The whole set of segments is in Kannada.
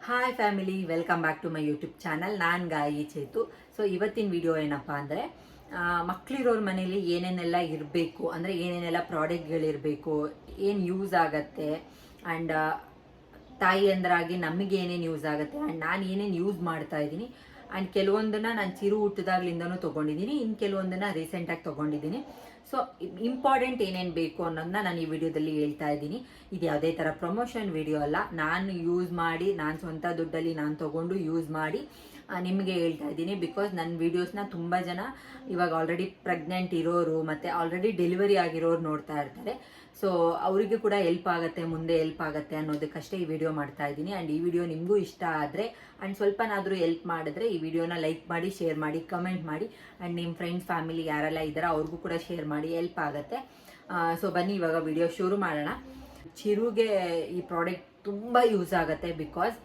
Hi family, welcome back to my YouTube channel. ನಾನು ಗಾಯಿ ಚೇತು. ಸೊ ಇವತ್ತಿನ ವಿಡಿಯೋ ಏನಪ್ಪ ಅಂದರೆ, ಮಕ್ಕಳಿರೋರ ಮನೇಲಿ ಏನೇನೆಲ್ಲ ಇರಬೇಕು, ಅಂದರೆ ಏನೇನೆಲ್ಲ ಪ್ರಾಡಕ್ಟ್ಗಳಿರಬೇಕು, ಏನು ಯೂಸ್ ಆಗತ್ತೆ, ಆ್ಯಂಡ್ ತಾಯಿ ಅಂದ್ರಾಗಿ ನಮಗೆ ಏನೇನು ಯೂಸ್ ಆಗುತ್ತೆ, ಆ್ಯಂಡ್ ನಾನು ಏನೇನು ಯೂಸ್ ಮಾಡ್ತಾ ಇದ್ದೀನಿ. ಆ್ಯಂಡ್ ಕೆಲವೊಂದನ್ನು ನಾನು ಚಿರು ಹುಟ್ಟಿದಾಗ್ಲಿಂದನೂ ತೊಗೊಂಡಿದ್ದೀನಿ, ಇನ್ನು ಕೆಲವೊಂದನ್ನು ರೀಸೆಂಟಾಗಿ ತೊಗೊಂಡಿದ್ದೀನಿ. ಸೊ ಇಂಪಾರ್ಟೆಂಟ್ ಏನೇನು ಬೇಕು ಅನ್ನೋದನ್ನ ನಾನು ಈ ವಿಡಿಯೋದಲ್ಲಿ ಹೇಳ್ತಾ ಇದ್ದೀನಿ. ಇದು ಯಾವುದೇ ಥರ ಪ್ರಮೋಷನ್ ವಿಡಿಯೋ ಅಲ್ಲ, ನಾನು ಯೂಸ್ ಮಾಡಿ, ನಾನು ಸ್ವಂತ ದುಡ್ಡಲ್ಲಿ ನಾನು ತೊಗೊಂಡು ಯೂಸ್ ಮಾಡಿ ನಿಮಗೆ ಹೇಳ್ತಾ ಇದ್ದೀನಿ. ಬಿಕಾಸ್ ನನ್ನ ವೀಡಿಯೋಸ್ನ ತುಂಬ ಜನ ಇವಾಗ ಆಲ್ರೆಡಿ ಪ್ರೆಗ್ನೆಂಟ್ ಇರೋರು ಮತ್ತು ಆಲ್ರೆಡಿ ಡೆಲಿವರಿ ಆಗಿರೋರು ನೋಡ್ತಾ ಇರ್ತಾರೆ. ಸೊ ಅವರಿಗೆ ಕೂಡ ಹೆಲ್ಪ್ ಆಗುತ್ತೆ, ಮುಂದೆ ಹೆಲ್ಪ್ ಆಗುತ್ತೆ ಅನ್ನೋದಕ್ಕಷ್ಟೇ ಈ ವಿಡಿಯೋ ಮಾಡ್ತಾ ಇದ್ದೀನಿ. ಆ್ಯಂಡ್ ಈ ವಿಡಿಯೋ ನಿಮಗೂ ಇಷ್ಟ ಆದರೆ ಆ್ಯಂಡ್ ಸ್ವಲ್ಪನಾದರೂ ಹೆಲ್ಪ್ ಮಾಡಿದ್ರೆ ಈ ವಿಡಿಯೋನ ಲೈಕ್ ಮಾಡಿ, ಶೇರ್ ಮಾಡಿ, ಕಮೆಂಟ್ ಮಾಡಿ. ಆ್ಯಂಡ್ ನಿಮ್ಮ ಫ್ರೆಂಡ್ಸ್, ಫ್ಯಾಮಿಲಿ ಯಾರೆಲ್ಲ ಇದ್ದಾರೋ ಅವ್ರಿಗೂ ಕೂಡ ಶೇರ್ ಮಾಡಿ, ಹೆಲ್ಪ್ ಆಗುತ್ತೆ. ಸೊ ಬನ್ನಿ ಇವಾಗ ವಿಡಿಯೋ ಶುರು ಮಾಡೋಣ. ಚಿರುಗೆ ಈ ಪ್ರಾಡಕ್ಟ್ ತುಂಬ ಯೂಸ್ ಆಗುತ್ತೆ. ಬಿಕಾಸ್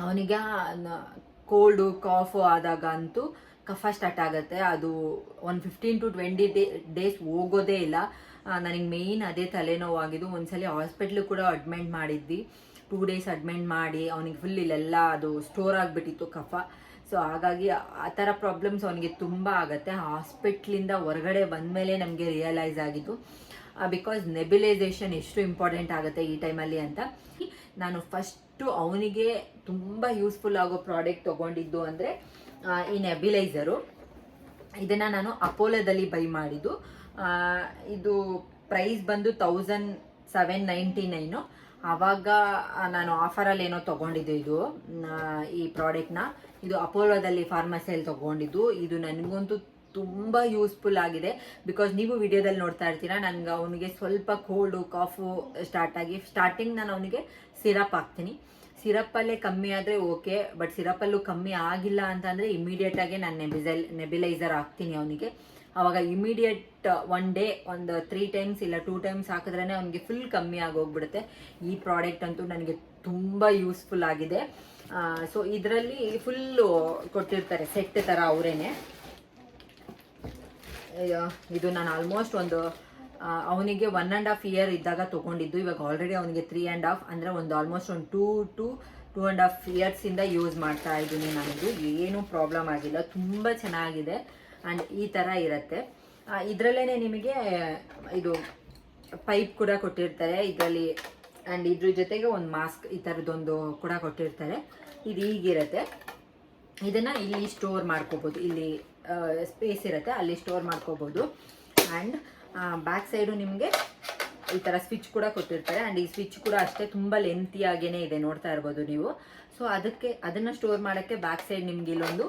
ಅವನಿಗೆ ಕೋಲ್ಡು ಕಾಫು ಆದಾಗ ಅಂತೂ ಕಫ ಸ್ಟಾರ್ಟ್ ಆಗುತ್ತೆ. ಅದು ಒಂದು 15 to 20 ಡೇಸ್ ಹೋಗೋದೇ ಇಲ್ಲ. ನನಗೆ ಮೇಯ್ನ್ ಅದೇ ತಲೆನೋವಾಗಿದ್ದು. ಒಂದ್ಸಲ ಹಾಸ್ಪಿಟ್ಲಿಗೆ ಕೂಡ ಅಡ್ಮಿಟ್ ಮಾಡಿದ್ವಿ. 2 days ಅಡ್ಮಿಟ್ ಮಾಡಿ ಅವನಿಗೆ ಫುಲ್ ಇಲ್ಲೆಲ್ಲ ಅದು ಸ್ಟೋರ್ ಆಗಿಬಿಟ್ಟಿತ್ತು ಕಫ. ಸೊ ಹಾಗಾಗಿ ಆ ಥರ ಪ್ರಾಬ್ಲಮ್ಸ್ ಅವನಿಗೆ ತುಂಬ ಆಗುತ್ತೆ. ಹಾಸ್ಪಿಟ್ಲಿಂದ ಹೊರಗಡೆ ಬಂದಮೇಲೆ ನಮಗೆ ರಿಯಲೈಸ್ ಆಗಿದ್ದು, ಬಿಕಾಸ್ ನೆಬ್ಯುಲೈಸೇಷನ್ ಎಷ್ಟು ಇಂಪಾರ್ಟೆಂಟ್ ಆಗುತ್ತೆ ಈ ಟೈಮಲ್ಲಿ ಅಂತ. ನಾನು ಫಸ್ಟು ಅವನಿಗೆ ತುಂಬ ಯೂಸ್ಫುಲ್ ಆಗೋ ಪ್ರಾಡಕ್ಟ್ ತೊಗೊಂಡಿದ್ದು ಅಂದರೆ ಈ ನೆಬ್ಯುಲೈಸರು. ಇದನ್ನು ನಾನು ಅಪೋಲೋದಲ್ಲಿ ಬೈ ಮಾಡಿದ್ದು. ಇದು ಪ್ರೈಸ್ ಬಂದು 1799. ಆವಾಗ ನಾನು ಆಫರಲ್ಲಿ ಏನೋ ತೊಗೊಂಡಿದ್ದು ಈ ಪ್ರಾಡಕ್ಟ್ನ. ಇದು ಅಪೋಲೋದಲ್ಲಿ ಫಾರ್ಮಸಿಯಲ್ಲಿ ತೊಗೊಂಡಿದ್ದು. ಇದು ನನಗಂತೂ ತುಂಬ ಯೂಸ್ಫುಲ್ ಆಗಿದೆ. ಬಿಕಾಸ್ ನೀವು ವಿಡಿಯೋದಲ್ಲಿ ನೋಡ್ತಾ ಇರ್ತೀರಾ, ನನಗೆ ಅವನಿಗೆ ಸ್ವಲ್ಪ ಕೋಲ್ಡು ಕಾಫು ಸ್ಟಾರ್ಟಿಂಗ್ ನಾನು ಅವನಿಗೆ ಸಿರಪ್ ಹಾಕ್ತೀನಿ. ಸಿರಪ್ಪಲ್ಲೇ ಕಮ್ಮಿ ಆದರೆ ಓಕೆ, ಬಟ್ ಸಿರಪ್ಪಲ್ಲೂ ಕಮ್ಮಿ ಆಗಿಲ್ಲ ಅಂತಂದರೆ ಇಮಿಡಿಯೇಟಾಗಿ ನಾನು ನೆಬ್ಯುಲೈಸರ್ ಹಾಕ್ತೀನಿ ಅವನಿಗೆ. ಆವಾಗ ಇಮಿಡಿಯೇಟ್ ಒನ್ ಡೇ ಒಂದು 3 times ಇಲ್ಲ 2 times ಹಾಕಿದ್ರೇ ಅವನಿಗೆ ಫುಲ್ ಕಮ್ಮಿ ಆಗೋಗ್ಬಿಡುತ್ತೆ. ಈ ಪ್ರಾಡಕ್ಟ್ ಅಂತೂ ನನಗೆ ತುಂಬ ಯೂಸ್ಫುಲ್ ಆಗಿದೆ. ಸೊ ಇದರಲ್ಲಿ ಫುಲ್ಲು ಕೊಟ್ಟಿರ್ತಾರೆ ಸೆಟ್ ಥರ ಅವರೇನೆ. ಇದು ನಾನು ಆಲ್ಮೋಸ್ಟ್ ಒಂದು ಅವನಿಗೆ 1.5 year ಇದ್ದಾಗ ತೊಗೊಂಡಿದ್ದು. ಇವಾಗ ಆಲ್ರೆಡಿ ಅವನಿಗೆ 3.5, ಅಂದರೆ ಒಂದು ಆಲ್ಮೋಸ್ಟ್ ಒಂದು 2 to 2.5 years ಯೂಸ್ ಮಾಡ್ತಾ ಇದ್ದೀನಿ. ನನಗೆ ಏನೂ ಪ್ರಾಬ್ಲಮ್ ಆಗಿಲ್ಲ, ತುಂಬ ಚೆನ್ನಾಗಿದೆ. ಆ್ಯಂಡ್ ಈ ಥರ ಇರುತ್ತೆ. ಇದರಲ್ಲೇ ನಿಮಗೆ ಇದು ಪೈಪ್ ಕೂಡ ಕೊಟ್ಟಿರ್ತಾರೆ ಇದರಲ್ಲಿ. ಆ್ಯಂಡ್ ಇದ್ರ ಜೊತೆಗೆ ಒಂದು ಮಾಸ್ಕ್ ಈ ಥರದ್ದೊಂದು ಕೂಡ ಕೊಟ್ಟಿರ್ತಾರೆ. ಇದು ಹೀಗಿರುತ್ತೆ. ಇದನ್ನು ಇಲ್ಲಿ ಸ್ಟೋರ್ ಮಾಡ್ಕೋಬೋದು, ಇಲ್ಲಿ ಸ್ಪೇಸ್ ಇರುತ್ತೆ, ಅಲ್ಲಿ ಸ್ಟೋರ್ ಮಾಡ್ಕೋಬೋದು. ಆ್ಯಂಡ್ ಬ್ಯಾಕ್ ಸೈಡು ನಿಮಗೆ ಈ ಥರ ಸ್ವಿಚ್ ಕೂಡ ಕೊಟ್ಟಿರ್ತಾರೆ. ಆ್ಯಂಡ್ ಈ ಸ್ವಿಚ್ ಕೂಡ ಅಷ್ಟೇ ತುಂಬ ಲೆಂತಿಯಾಗೇ ಇದೆ, ನೋಡ್ತಾ ಇರ್ಬೋದು ನೀವು. ಸೊ ಅದನ್ನು ಸ್ಟೋರ್ ಮಾಡೋಕ್ಕೆ ಬ್ಯಾಕ್ ಸೈಡ್ ನಿಮ್ಗೆ ಇಲ್ಲೊಂದು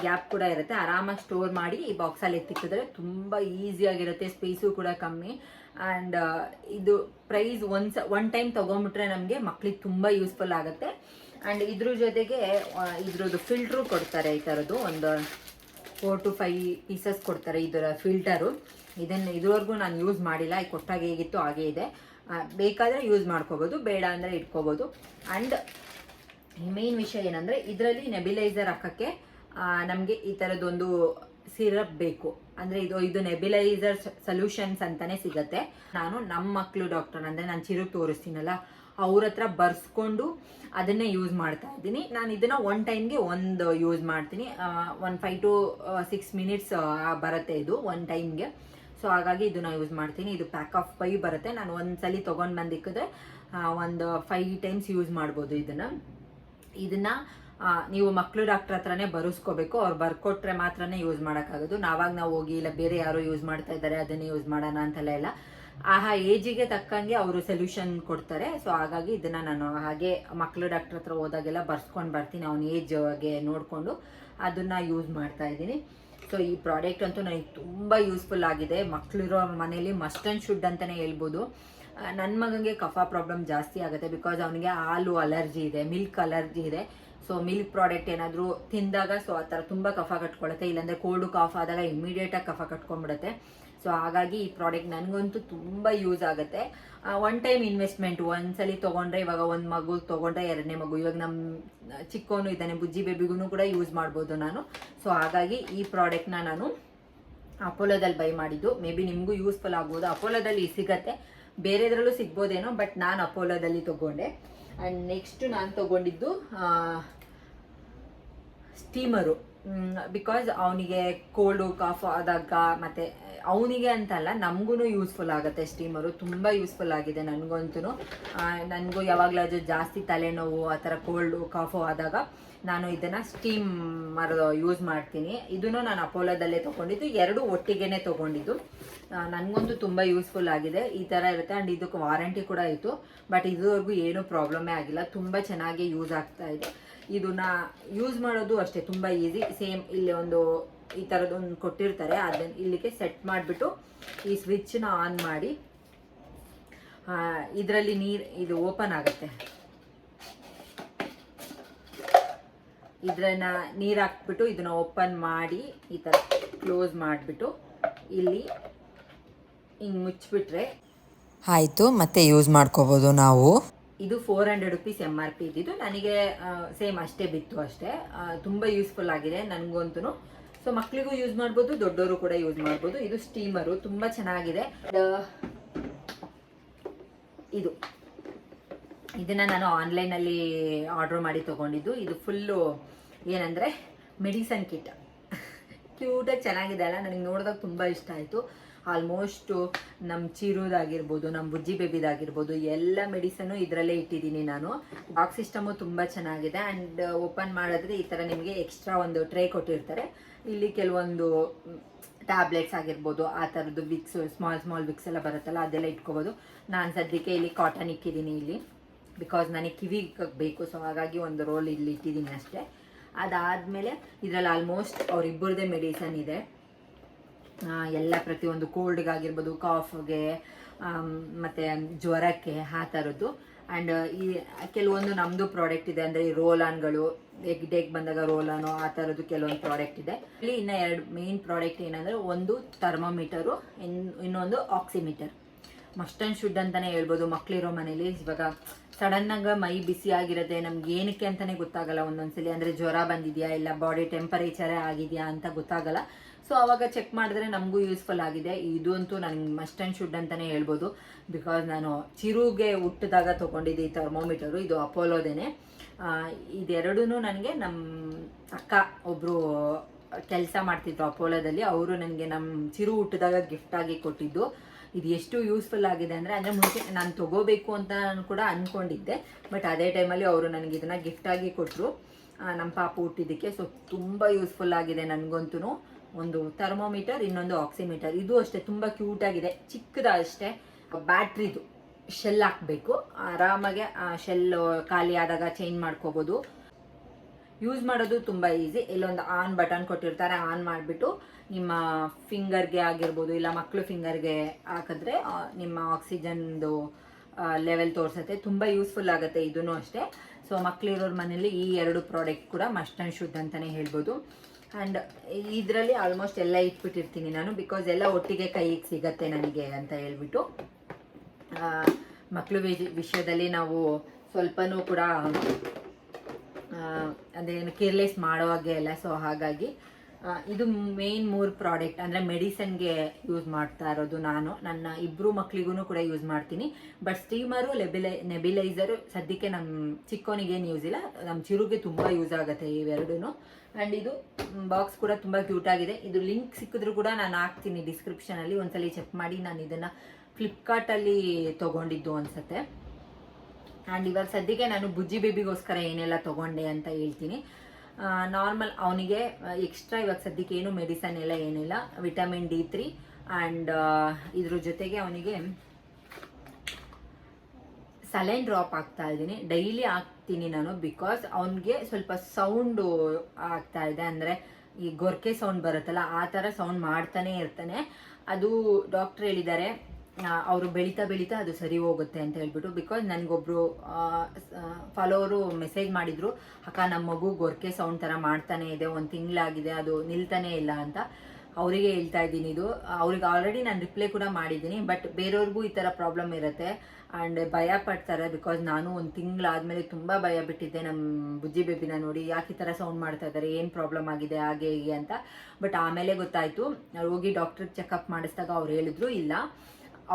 ಗ್ಯಾಪ್ ಕೂಡ ಇರುತ್ತೆ. ಆರಾಮಾಗಿ ಸ್ಟೋರ್ ಮಾಡಿ ಈ ಬಾಕ್ಸಲ್ಲಿ ಎತ್ತಿಕ್ಕಿದ್ರೆ ತುಂಬ ಈಸಿಯಾಗಿರುತ್ತೆ, ಸ್ಪೇಸು ಕೂಡ ಕಮ್ಮಿ. ಆ್ಯಂಡ್ ಇದು ಪ್ರೈಸ್ ಒನ್ ಟೈಮ್ ತೊಗೊಂಬಿಟ್ರೆ ನಮಗೆ ಮಕ್ಳಿಗೆ ತುಂಬ ಯೂಸ್ಫುಲ್ ಆಗುತ್ತೆ. ಆ್ಯಂಡ್ ಇದ್ರ ಜೊತೆಗೆ ಇದ್ರದ್ದು ಫಿಲ್ಟ್ರು ಕೊಡ್ತಾರೆ. ಈ ಥರದ್ದು ಒಂದು 4 to 5 ಪೀಸಸ್ ಕೊಡ್ತಾರೆ ಇದರ ಫಿಲ್ಟರು. ಇದುವರೆಗೂ ನಾನು ಯೂಸ್ ಮಾಡಿಲ್ಲ, ಈ ಕೊಟ್ಟಾಗ ಹೇಗಿತ್ತು ಹಾಗೇ ಇದೆ. ಬೇಕಾದರೆ ಯೂಸ್ ಮಾಡ್ಕೋಬೋದು, ಬೇಡ ಅಂದರೆ ಇಟ್ಕೋಬೋದು. ಆ್ಯಂಡ್ ಮೇನ್ ವಿಷಯ ಏನಂದರೆ, ಇದರಲ್ಲಿ ನೆಬ್ಯುಲೈಸರ್ ಹಾಕೋಕ್ಕೆ ನಮಗೆ ಈ ಥರದ್ದೊಂದು ಸಿರಪ್ ಬೇಕು. ಅಂದರೆ ಇದು ನೆಬ್ಯುಲೈಸರ್ ಸೊಲ್ಯೂಷನ್ಸ್ ಅಂತಲೇ ಸಿಗುತ್ತೆ. ನಾನು ನಮ್ಮ ಮಕ್ಕಳು ಡಾಕ್ಟರ್, ಅಂದರೆ ನಾನು ಚಿರುಗೆ ತೋರಿಸ್ತೀನಲ್ಲ, ಅವ್ರ ಹತ್ರ ಬರ್ಸ್ಕೊಂಡು ಅದನ್ನೇ ಯೂಸ್ ಮಾಡ್ತಾ ಇದ್ದೀನಿ. ನಾನು ಇದನ್ನು ಒನ್ ಟೈಮ್ಗೆ ಒಂದು ಯೂಸ್ ಮಾಡ್ತೀನಿ. ಒಂದು 5 to 6 minutes ಬರುತ್ತೆ ಇದು ಒನ್ ಟೈಮ್ಗೆ. ಸೊ ಹಾಗಾಗಿ ಇದನ್ನು ಯೂಸ್ ಮಾಡ್ತೀನಿ. ಇದು ಪ್ಯಾಕ್ ಆಫ್ 5 ಬರುತ್ತೆ. ನಾನು ಒಂದ್ಸಲಿ ತೊಗೊಂಡು ಬಂದಿಕ್ಕಿದ್ರೆ ಒಂದು 5 times ಯೂಸ್ ಮಾಡ್ಬೋದು ಇದನ್ನು. ನೀವು ಮಕ್ಕಳು ಡಾಕ್ಟರ್ ಹತ್ರನೇ ಬರೆಸ್ಕೋಬೇಕು. ಅವ್ರು ಬರ್ಕೊಟ್ರೆ ಮಾತ್ರನೇ ಯೂಸ್ ಮಾಡೋಕ್ಕಾಗೋದು. ನಾವು ಹೋಗಿ ಇಲ್ಲ ಬೇರೆ ಯಾರೋ ಯೂಸ್ ಮಾಡ್ತಾ ಇದ್ದಾರೆ ಅದನ್ನೇ ಯೂಸ್ ಮಾಡೋಣ ಅಂತೆಲ್ಲ ಇಲ್ಲ. ಏಜಿಗೆ ತಕ್ಕಂಗೆ ಅವರು ಸೊಲ್ಯೂಷನ್ ಕೊಡ್ತಾರೆ. ಸೊ ಹಾಗಾಗಿ ಇದನ್ನು ನಾನು ಹಾಗೆ ಮಕ್ಕಳು ಡಾಕ್ಟರ್ ಹತ್ರ ಹೋದಾಗೆಲ್ಲ ಬರ್ಸ್ಕೊಂಡು ಬರ್ತೀನಿ, ಅವನ ಏಜ್ಗೆ ನೋಡಿಕೊಂಡು ಅದನ್ನು ಯೂಸ್ ಮಾಡ್ತಾ ಇದ್ದೀನಿ. ಸೊ ಈ ಪ್ರಾಡಕ್ಟ್ ಅಂತೂ ನನಗೆ ತುಂಬ ಯೂಸ್ಫುಲ್ ಆಗಿದೆ. ಮಕ್ಕಳಿರೋ ಮನೇಲಿ ಮಸ್ಟ್ ಆ್ಯಂಡ್ ಶುಡ್ ಅಂತಲೇ ಹೇಳ್ಬೋದು. ನನ್ನ ಮಗನಿಗೆ ಕಫ ಪ್ರಾಬ್ಲಮ್ ಜಾಸ್ತಿ ಆಗುತ್ತೆ. ಬಿಕಾಸ್ ಅವನಿಗೆ ಹಾಲು ಅಲರ್ಜಿ ಇದೆ, ಮಿಲ್ಕ್ ಅಲರ್ಜಿ ಇದೆ. ಸೊ ಮಿಲ್ಕ್ ಪ್ರಾಡಕ್ಟ್ ಏನಾದರೂ ತಿಂದಾಗ ಸೊ ಆ ಥರ ತುಂಬ ಕಫ ಕಟ್ಕೊಳುತ್ತೆ. ಇಲ್ಲಾಂದರೆ ಕೋಲ್ಡು ಕಾಫ್ ಆದಾಗ ಇಮಿಡಿಯೇಟಾಗಿ ಕಫ ಕಟ್ಕೊಂಡ್ಬಿಡುತ್ತೆ. ಸೊ ಹಾಗಾಗಿ ಈ ಪ್ರಾಡಕ್ಟ್ ನನಗಂತೂ ತುಂಬ ಯೂಸ್ ಆಗುತ್ತೆ. One time investment. ಒಂದ್ಸಲಿ ತೊಗೊಂಡ್ರೆ, ಇವಾಗ ಒಂದು ಮಗು ತೊಗೊಂಡ್ರೆ 2ನೇ ಮಗು, ಇವಾಗ ನಮ್ಮ ಚಿಕ್ಕವನು ಇದ್ದಾನೆ, ಬುಜ್ಜಿ ಬೇಬಿಗೂ ಕೂಡ ಯೂಸ್ ಮಾಡ್ಬೋದು ನಾನು. ಸೊ ಹಾಗಾಗಿ ಈ ಪ್ರಾಡಕ್ಟ್ನ ನಾನು ಅಪೋಲೋದಲ್ಲಿ ಬೈ ಮಾಡಿದ್ದು. ಮೇ ಬಿ ನಿಮಗೂ ಯೂಸ್ಫುಲ್ ಆಗ್ಬೋದು. ಅಪೋಲೋದಲ್ಲಿ ಸಿಗತ್ತೆ, ಬೇರೆದ್ರಲ್ಲೂ ಸಿಗ್ಬೋದೇನೋ, ಬಟ್ ನಾನು ಅಪೋಲೋದಲ್ಲಿ ತೊಗೊಂಡೆ. ಆ್ಯಂಡ್ ನೆಕ್ಸ್ಟ್ ನಾನು ತೊಗೊಂಡಿದ್ದು ಸ್ಟೀಮರು. ಬಿಕಾಸ್ ಅವನಿಗೆ ಕೋಲ್ಡು ಕಾಫ್ ಆದಾಗ, ಮತ್ತು ಅವನಿಗೆ ಅಂತಲ್ಲ ನಮಗೂ ಯೂಸ್ಫುಲ್ ಆಗುತ್ತೆ ಸ್ಟೀಮರು. ತುಂಬ ಯೂಸ್ಫುಲ್ ಆಗಿದೆ ನನಗಂತೂ. ನನಗೂ ಯಾವಾಗಲಾದ್ರೂ ಜಾಸ್ತಿ ತಲೆನೋವು ಆ ಥರ ಕೋಲ್ಡು ಕಾಫು ಆದಾಗ ನಾನು ಇದನ್ನು ಸ್ಟೀಮರ್ ಯೂಸ್ ಮಾಡ್ತೀನಿ. ಇದನ್ನು ನಾನು ಅಪೋಲೋದಲ್ಲೇ ತೊಗೊಂಡಿದ್ದು, ಎರಡು ಒಟ್ಟಿಗೆ ತೊಗೊಂಡಿದ್ದು. ನನಗಂತೂ ತುಂಬ ಯೂಸ್ಫುಲ್ ಆಗಿದೆ. ಈ ಥರ ಇರುತ್ತೆ. ಆ್ಯಂಡ್ ಇದಕ್ಕೆ ವಾರಂಟಿ ಕೂಡ ಇತ್ತು, ಬಟ್ ಇದುವರೆಗೂ ಏನೂ ಪ್ರಾಬ್ಲಮ್ಮೇ ಆಗಿಲ್ಲ. ತುಂಬ ಚೆನ್ನಾಗಿ ಯೂಸ್ ಆಗ್ತಾ ಇದೆ. ಇದನ್ನ ಯೂಸ್ ಮಾಡೋದು ಅಷ್ಟೇ ತುಂಬ ಈಸಿ. ಸೇಮ್ ಇಲ್ಲಿ ಒಂದು ಈ ಥರದೊಂದು ಕೊಟ್ಟಿರ್ತಾರೆ, ಅದನ್ನು ಇಲ್ಲಿಗೆ ಸೆಟ್ ಮಾಡಿಬಿಟ್ಟು ಈ ಸ್ವಿಚ್ನ ಆನ್ ಮಾಡಿ ಇದರಲ್ಲಿ ಇದು ಓಪನ್ ಆಗುತ್ತೆ. ಇದನ್ನ ನೀರು ಹಾಕ್ಬಿಟ್ಟು ಇದನ್ನ ಓಪನ್ ಮಾಡಿ ಈ ಥರ ಕ್ಲೋಸ್ ಮಾಡಿಬಿಟ್ಟು ಇಲ್ಲಿ ಹಿಂಗೆ ಮುಚ್ಚಿಬಿಟ್ರೆ ಆಯಿತು, ಮತ್ತೆ ಯೂಸ್ ಮಾಡ್ಕೋಬೋದು ನಾವು. ಇದು 400 ರುಪೀಸ್ MRP ಇದ್ದಿದ್ದು. ನನಗೆ ಸೇಮ್ ಅಷ್ಟೇ ಬಿತ್ತು ಅಷ್ಟೇ. ತುಂಬ ಯೂಸ್ಫುಲ್ ಆಗಿದೆ ನನಗಂತೂ. ಸೊ ಮಕ್ಕಳಿಗೂ ಯೂಸ್ ಮಾಡ್ಬೋದು, ದೊಡ್ಡವರು ಕೂಡ ಯೂಸ್ ಮಾಡ್ಬೋದು. ಇದು ಸ್ಟೀಮರು ತುಂಬ ಚೆನ್ನಾಗಿದೆ. ಇದನ್ನು ನಾನು ಆನ್ಲೈನಲ್ಲಿ ಆರ್ಡ್ರ್ ಮಾಡಿ ತೊಗೊಂಡಿದ್ದು. ಇದು ಫುಲ್ಲು ಏನಂದರೆ ಮೆಡಿಸನ್ ಕಿಟ್. ಕ್ಯೂಟಾಗಿ ಚೆನ್ನಾಗಿದೆ ಅಲ್ಲ, ನನಗೆ ನೋಡಿದಾಗ ತುಂಬ ಇಷ್ಟ ಆಯಿತು. ಆಲ್ಮೋಸ್ಟು ನಮ್ಮ ಚಿರುದಾಗಿರ್ಬೋದು, ನಮ್ಮ ಬುಜ್ಜಿ ಬೇಬಿದಾಗಿರ್ಬೋದು, ಎಲ್ಲ ಮೆಡಿಸನ್ನು ಇದರಲ್ಲೇ ಇಟ್ಟಿದ್ದೀನಿ ನಾನು. ಬಾಕ್ಸ್ ಸಿಸ್ಟಮು ತುಂಬ ಚೆನ್ನಾಗಿದೆ. ಆ್ಯಂಡ್ ಓಪನ್ ಮಾಡಿದ್ರೆ ಈ ಥರ ನಿಮಗೆ ಎಕ್ಸ್ಟ್ರಾ ಒಂದು ಟ್ರೇ ಕೊಟ್ಟಿರ್ತಾರೆ. ಇಲ್ಲಿ ಕೆಲವೊಂದು ಟ್ಯಾಬ್ಲೆಟ್ಸ್ ಆಗಿರ್ಬೋದು, ಆ ಥರದ್ದು ವಿಕ್ಸ್, ಸ್ಮಾಲ್ ವಿಕ್ಸ್ ಎಲ್ಲ ಬರುತ್ತಲ್ಲ, ಅದೆಲ್ಲ ಇಟ್ಕೋಬೋದು. ನಾನು ಸದ್ಯಕ್ಕೆ ಇಲ್ಲಿ ಕಾಟನ್ ಇಕ್ಕಿದ್ದೀನಿ ಇಲ್ಲಿ, ಬಿಕಾಸ್ ನನಗೆ ಕಿವಿಗೆ ಬೇಕು. ಸೊ ಹಾಗಾಗಿ ಒಂದು ರೋಲ್ ಇಲ್ಲಿ ಇಟ್ಟಿದ್ದೀನಿ ಅಷ್ಟೇ. ಅದಾದಮೇಲೆ ಇದರಲ್ಲಿ ಆಲ್ಮೋಸ್ಟ್ ಅವರಿಬ್ಬರದೇ ಮೆಡಿಸನ್ ಇದೆ. ಎಲ್ಲ ಪ್ರತಿಯೊಂದು ಕೋಲ್ಡ್ಗಾಗಿರ್ಬೋದು, ಕಾಫ್ಗೆ, ಮತ್ತು ಜ್ವರಕ್ಕೆ, ಆ ಥರದ್ದು. ಆ್ಯಂಡ್ ಈ ಕೆಲವೊಂದು ನಮ್ಮದು ಪ್ರಾಡಕ್ಟ್ ಇದೆ. ಅಂದರೆ ಈ ರೋಲ್ ಆನ್ಗಳು, ಡೇಗ್ ಬಂದಾಗ ರೋಲ್ ಆನು, ಆ ಥರದ್ದು ಕೆಲವೊಂದು ಪ್ರಾಡಕ್ಟ್ ಇದೆ. ಇಲ್ಲಿ ಇನ್ನು 2 ಮೇನ್ ಪ್ರಾಡಕ್ಟ್ ಏನಂದರೆ, ಒಂದು ಥರ್ಮೋಮೀಟರು, ಇನ್ನೊಂದು ಆಕ್ಸಿಮೀಟರ್. ಮಸ್ಟ್ ಆ್ಯಂಡ್ ಶುಡ್ ಅಂತಲೇ ಹೇಳ್ಬೋದು. ಮಕ್ಕಳಿರೋ ಮನೇಲಿ ಇವಾಗ ಸಡನ್ನಾಗಿ ಮೈ ಬಿಸಿ ಆಗಿರುತ್ತೆ, ನಮ್ಗೆ ಏನಕ್ಕೆ ಅಂತಲೇ ಗೊತ್ತಾಗಲ್ಲ ಒಂದೊಂದ್ಸಲಿ. ಅಂದರೆ ಜ್ವರ ಬಂದಿದೆಯಾ ಇಲ್ಲ ಬಾಡಿ ಟೆಂಪರೇಚರೇ ಆಗಿದೆಯಾ ಅಂತ ಗೊತ್ತಾಗಲ್ಲ. ಸೊ ಆವಾಗ ಚೆಕ್ ಮಾಡಿದ್ರೆ ನಮಗೂ ಯೂಸ್ಫುಲ್ ಆಗಿದೆ. ಇದು ಅಂತೂ ನನಗೆ ಮಸ್ಟ್ ಆ್ಯಂಡ್ ಶುಡ್ ಅಂತಲೇ ಹೇಳ್ಬೋದು. ಬಿಕಾಸ್ ನಾನು ಚಿರುಗೆ ಹುಟ್ಟಿದಾಗ ತೊಗೊಂಡಿದ್ದೆ ಈ ಥರ್ಮೋಮೀಟರು. ಇದು ಅಪೋಲೋದೇನೆ. ಇದೆರಡೂ ನನಗೆ ನಮ್ಮ ಅಕ್ಕ ಒಬ್ಬರು ಕೆಲಸ ಮಾಡ್ತಿದ್ರು ಅಪೋಲೋದಲ್ಲಿ, ಅವರು ನನಗೆ ನಮ್ಮ ಚಿರು ಹುಟ್ಟಿದಾಗ ಗಿಫ್ಟಾಗಿ ಕೊಟ್ಟಿದ್ದು. ಇದು ಎಷ್ಟು ಯೂಸ್ಫುಲ್ ಆಗಿದೆ ಅಂದರೆ ಮುಂಚೆ ನಾನು ತೊಗೋಬೇಕು ಅಂತ ನಾನು ಕೂಡ ಅಂದ್ಕೊಂಡಿದ್ದೆ, ಬಟ್ ಅದೇ ಟೈಮಲ್ಲಿ ಅವರು ನನಗೆ ಇದನ್ನು ಗಿಫ್ಟಾಗಿ ಕೊಟ್ಟರು ನಮ್ಮ ಪಾಪ ಹುಟ್ಟಿದ್ದಕ್ಕೆ. ಸೊ ತುಂಬ ಯೂಸ್ಫುಲ್ ಆಗಿದೆ ನನಗಂತೂ. ಒಂದು ಥರ್ಮೋಮೀಟರ್, ಇನ್ನೊಂದು ಆಕ್ಸಿಮೀಟರ್. ಇದು ಅಷ್ಟೇ ತುಂಬ ಕ್ಯೂಟಾಗಿದೆ, ಚಿಕ್ಕದ ಅಷ್ಟೇ. ಬ್ಯಾಟ್ರಿದು ಶೆಲ್ ಹಾಕಬೇಕು, ಆರಾಮಾಗೆ ಶೆಲ್ ಖಾಲಿ ಆದಾಗ ಚೇಂಜ್ ಮಾಡ್ಕೋಬೋದು. ಯೂಸ್ ಮಾಡೋದು ತುಂಬ ಈಸಿ. ಇಲ್ಲೊಂದು ಆನ್ ಬಟನ್ ಕೊಟ್ಟಿರ್ತಾರೆ, ಆನ್ ಮಾಡಿಬಿಟ್ಟು ನಿಮ್ಮ ಫಿಂಗರ್ಗೆ ಆಗಿರ್ಬೋದು, ಇಲ್ಲ ಮಕ್ಕಳು ಫಿಂಗರ್ಗೆ ಹಾಕಿದ್ರೆ ನಿಮ್ಮ ಆಕ್ಸಿಜನ್ದು ಲೆವೆಲ್ ತೋರಿಸುತ್ತೆ. ತುಂಬ ಯೂಸ್ಫುಲ್ ಆಗುತ್ತೆ ಇದೂ ಅಷ್ಟೇ. ಸೊ ಮಕ್ಕಳಿರೋರ ಮನೇಲಿ ಈ 2 ಪ್ರಾಡಕ್ಟ್ ಕೂಡ ಮಸ್ಟ್ ಆ್ಯಂಡ್ ಶುಡ್ ಅಂತಲೇ ಹೇಳ್ಬೋದು. ಆ್ಯಂಡ್ ಇದರಲ್ಲಿ ಆಲ್ಮೋಸ್ಟ್ ಎಲ್ಲ ಇಟ್ಬಿಟ್ಟಿರ್ತೀನಿ ನಾನು, ಬಿಕಾಸ್ ಎಲ್ಲ ಒಟ್ಟಿಗೆ ಕೈಗೆ ಸಿಗತ್ತೆ ನನಗೆ ಅಂತ ಹೇಳ್ಬಿಟ್ಟು. ಮಕ್ಕಳು ವಿಷಯದಲ್ಲಿ ನಾವು ಸ್ವಲ್ಪನೂ ಕೂಡ ಅದೇನು ಕೇರ್ಲೆಸ್ ಮಾಡೋ ಹಾಗೆ ಅಲ್ಲ. ಸೊ ಹಾಗಾಗಿ ಇದು ಮೇನ್ 3 ಪ್ರಾಡಕ್ಟ್ ಅಂದರೆ ಮೆಡಿಸನ್ಗೆ ಯೂಸ್ ಮಾಡ್ತಾ ಇರೋದು. ನಾನು ನನ್ನ 2 ಮಕ್ಳಿಗೂ ಕೂಡ ಯೂಸ್ ಮಾಡ್ತೀನಿ. ಬಟ್ ಸ್ಟೀಮರು, ನೆಬಿಲೈಸರು ಸದ್ಯಕ್ಕೆ ನಮ್ಮ ಚಿಕ್ಕೋನಿಗೇನು ಯೂಸ್ ಇಲ್ಲ, ನಮ್ಮ ಚಿರುಗೆ ತುಂಬ ಯೂಸ್ ಆಗುತ್ತೆ ಇವೆರಡೂ. ಆ್ಯಂಡ್ ಇದು ಬಾಕ್ಸ್ ಕೂಡ ತುಂಬ ಕ್ಯೂಟಾಗಿದೆ. ಇದು ಲಿಂಕ್ ಸಿಕ್ಕಿದ್ರು ಕೂಡ ನಾನು ಹಾಕ್ತೀನಿ ಡಿಸ್ಕ್ರಿಪ್ಷನಲ್ಲಿ, ಒಂದ್ಸಲಿ ಚೆಕ್ ಮಾಡಿ. ನಾನು ಇದನ್ನು ಫ್ಲಿಪ್ಕಾರ್ಟಲ್ಲಿ ತೊಗೊಂಡಿದ್ದು ಅನಿಸುತ್ತೆ. ಆ್ಯಂಡ್ ಇವಾಗ ಸದ್ಯಕ್ಕೆ ನಾನು ಬುಜ್ಜಿ ಬೇಬಿಗೋಸ್ಕರ ಏನೆಲ್ಲ ತೊಗೊಂಡೆ ಅಂತ ಹೇಳ್ತೀನಿ. ನಾರ್ಮಲ್ ಅವನಿಗೆ ಎಕ್ಸ್ಟ್ರಾ ಇವಾಗ ಸದ್ಯಕ್ಕೆ ಏನು ಮೆಡಿಸನ್ ಎಲ್ಲ ಏನಿಲ್ಲ. ವಿಟಮಿನ್ D3 ಆ್ಯಂಡ್ ಇದ್ರ ಜೊತೆಗೆ ಅವನಿಗೆ ಸಲೈನ್ ಡ್ರಾಪ್ ಆಗ್ತಾ ಇದ್ದೀನಿ. ಡೈಲಿ ಹಾಕ್ತೀನಿ ನಾನು, ಬಿಕಾಸ್ ಅವನಿಗೆ ಸ್ವಲ್ಪ ಸೌಂಡು ಆಗ್ತಾ ಇದೆ. ಅಂದರೆ ಈ ಗೊರ್ಕೆ ಸೌಂಡ್ ಬರುತ್ತಲ್ಲ, ಆ ಥರ ಸೌಂಡ್ ಮಾಡ್ತಾನೆ ಇರ್ತಾನೆ. ಅದು ಡಾಕ್ಟ್ರ್ ಹೇಳಿದ್ದಾರೆ, ಅವರು ಬೆಳೀತಾ ಅದು ಸರಿ ಹೋಗುತ್ತೆ ಅಂತ ಹೇಳ್ಬಿಟ್ಟು. ಬಿಕಾಸ್ ನನಗೊಬ್ರು ಫಾಲೋವರು ಮೆಸೇಜ್ ಮಾಡಿದ್ರು, ಅಕ್ಕ ನಮ್ಮ ಮಗು ಗೊರ್ಕೆ ಸೌಂಡ್ ಥರ ಮಾಡ್ತಾನೆ ಇದೆ, 1 ತಿಂಗಳಾಗಿದೆ, ಅದು ನಿಲ್ತಾನೆ ಇಲ್ಲ ಅಂತ. ಅವರಿಗೆ ಹೇಳ್ತಾ ಇದ್ದೀನಿ ಇದು. ಅವ್ರಿಗೆ ಆಲ್ರೆಡಿ ನಾನು ರಿಪ್ಲೈ ಕೂಡ ಮಾಡಿದ್ದೀನಿ. ಬಟ್ ಬೇರೆಯವ್ರಿಗೂ ಈ ಥರ ಪ್ರಾಬ್ಲಮ್ ಇರುತ್ತೆ ಆ್ಯಂಡ್ ಭಯ ಪಡ್ತಾರೆ. ಬಿಕಾಸ್ ನಾನು 1 ತಿಂಗಳಾದಮೇಲೆ ತುಂಬ ಭಯ ಬಿಟ್ಟಿದ್ದೆ ನಮ್ಮ ಬುಜ್ಜಿ ಬೇಬಿನ ನೋಡಿ, ಯಾಕೆ ಈ ಥರ ಸೌಂಡ್ ಮಾಡ್ತಾ ಇದ್ದಾರೆ, ಏನು ಪ್ರಾಬ್ಲಮ್ ಆಗಿದೆ ಹಾಗೆ ಹೀಗೆ ಅಂತ. ಬಟ್ ಆಮೇಲೆ ಗೊತ್ತಾಯಿತು, ಹೋಗಿ ಡಾಕ್ಟ್ರಿಗೆ ಚೆಕಪ್ ಮಾಡಿಸಿದಾಗ ಅವ್ರು ಹೇಳಿದ್ರು, ಇಲ್ಲ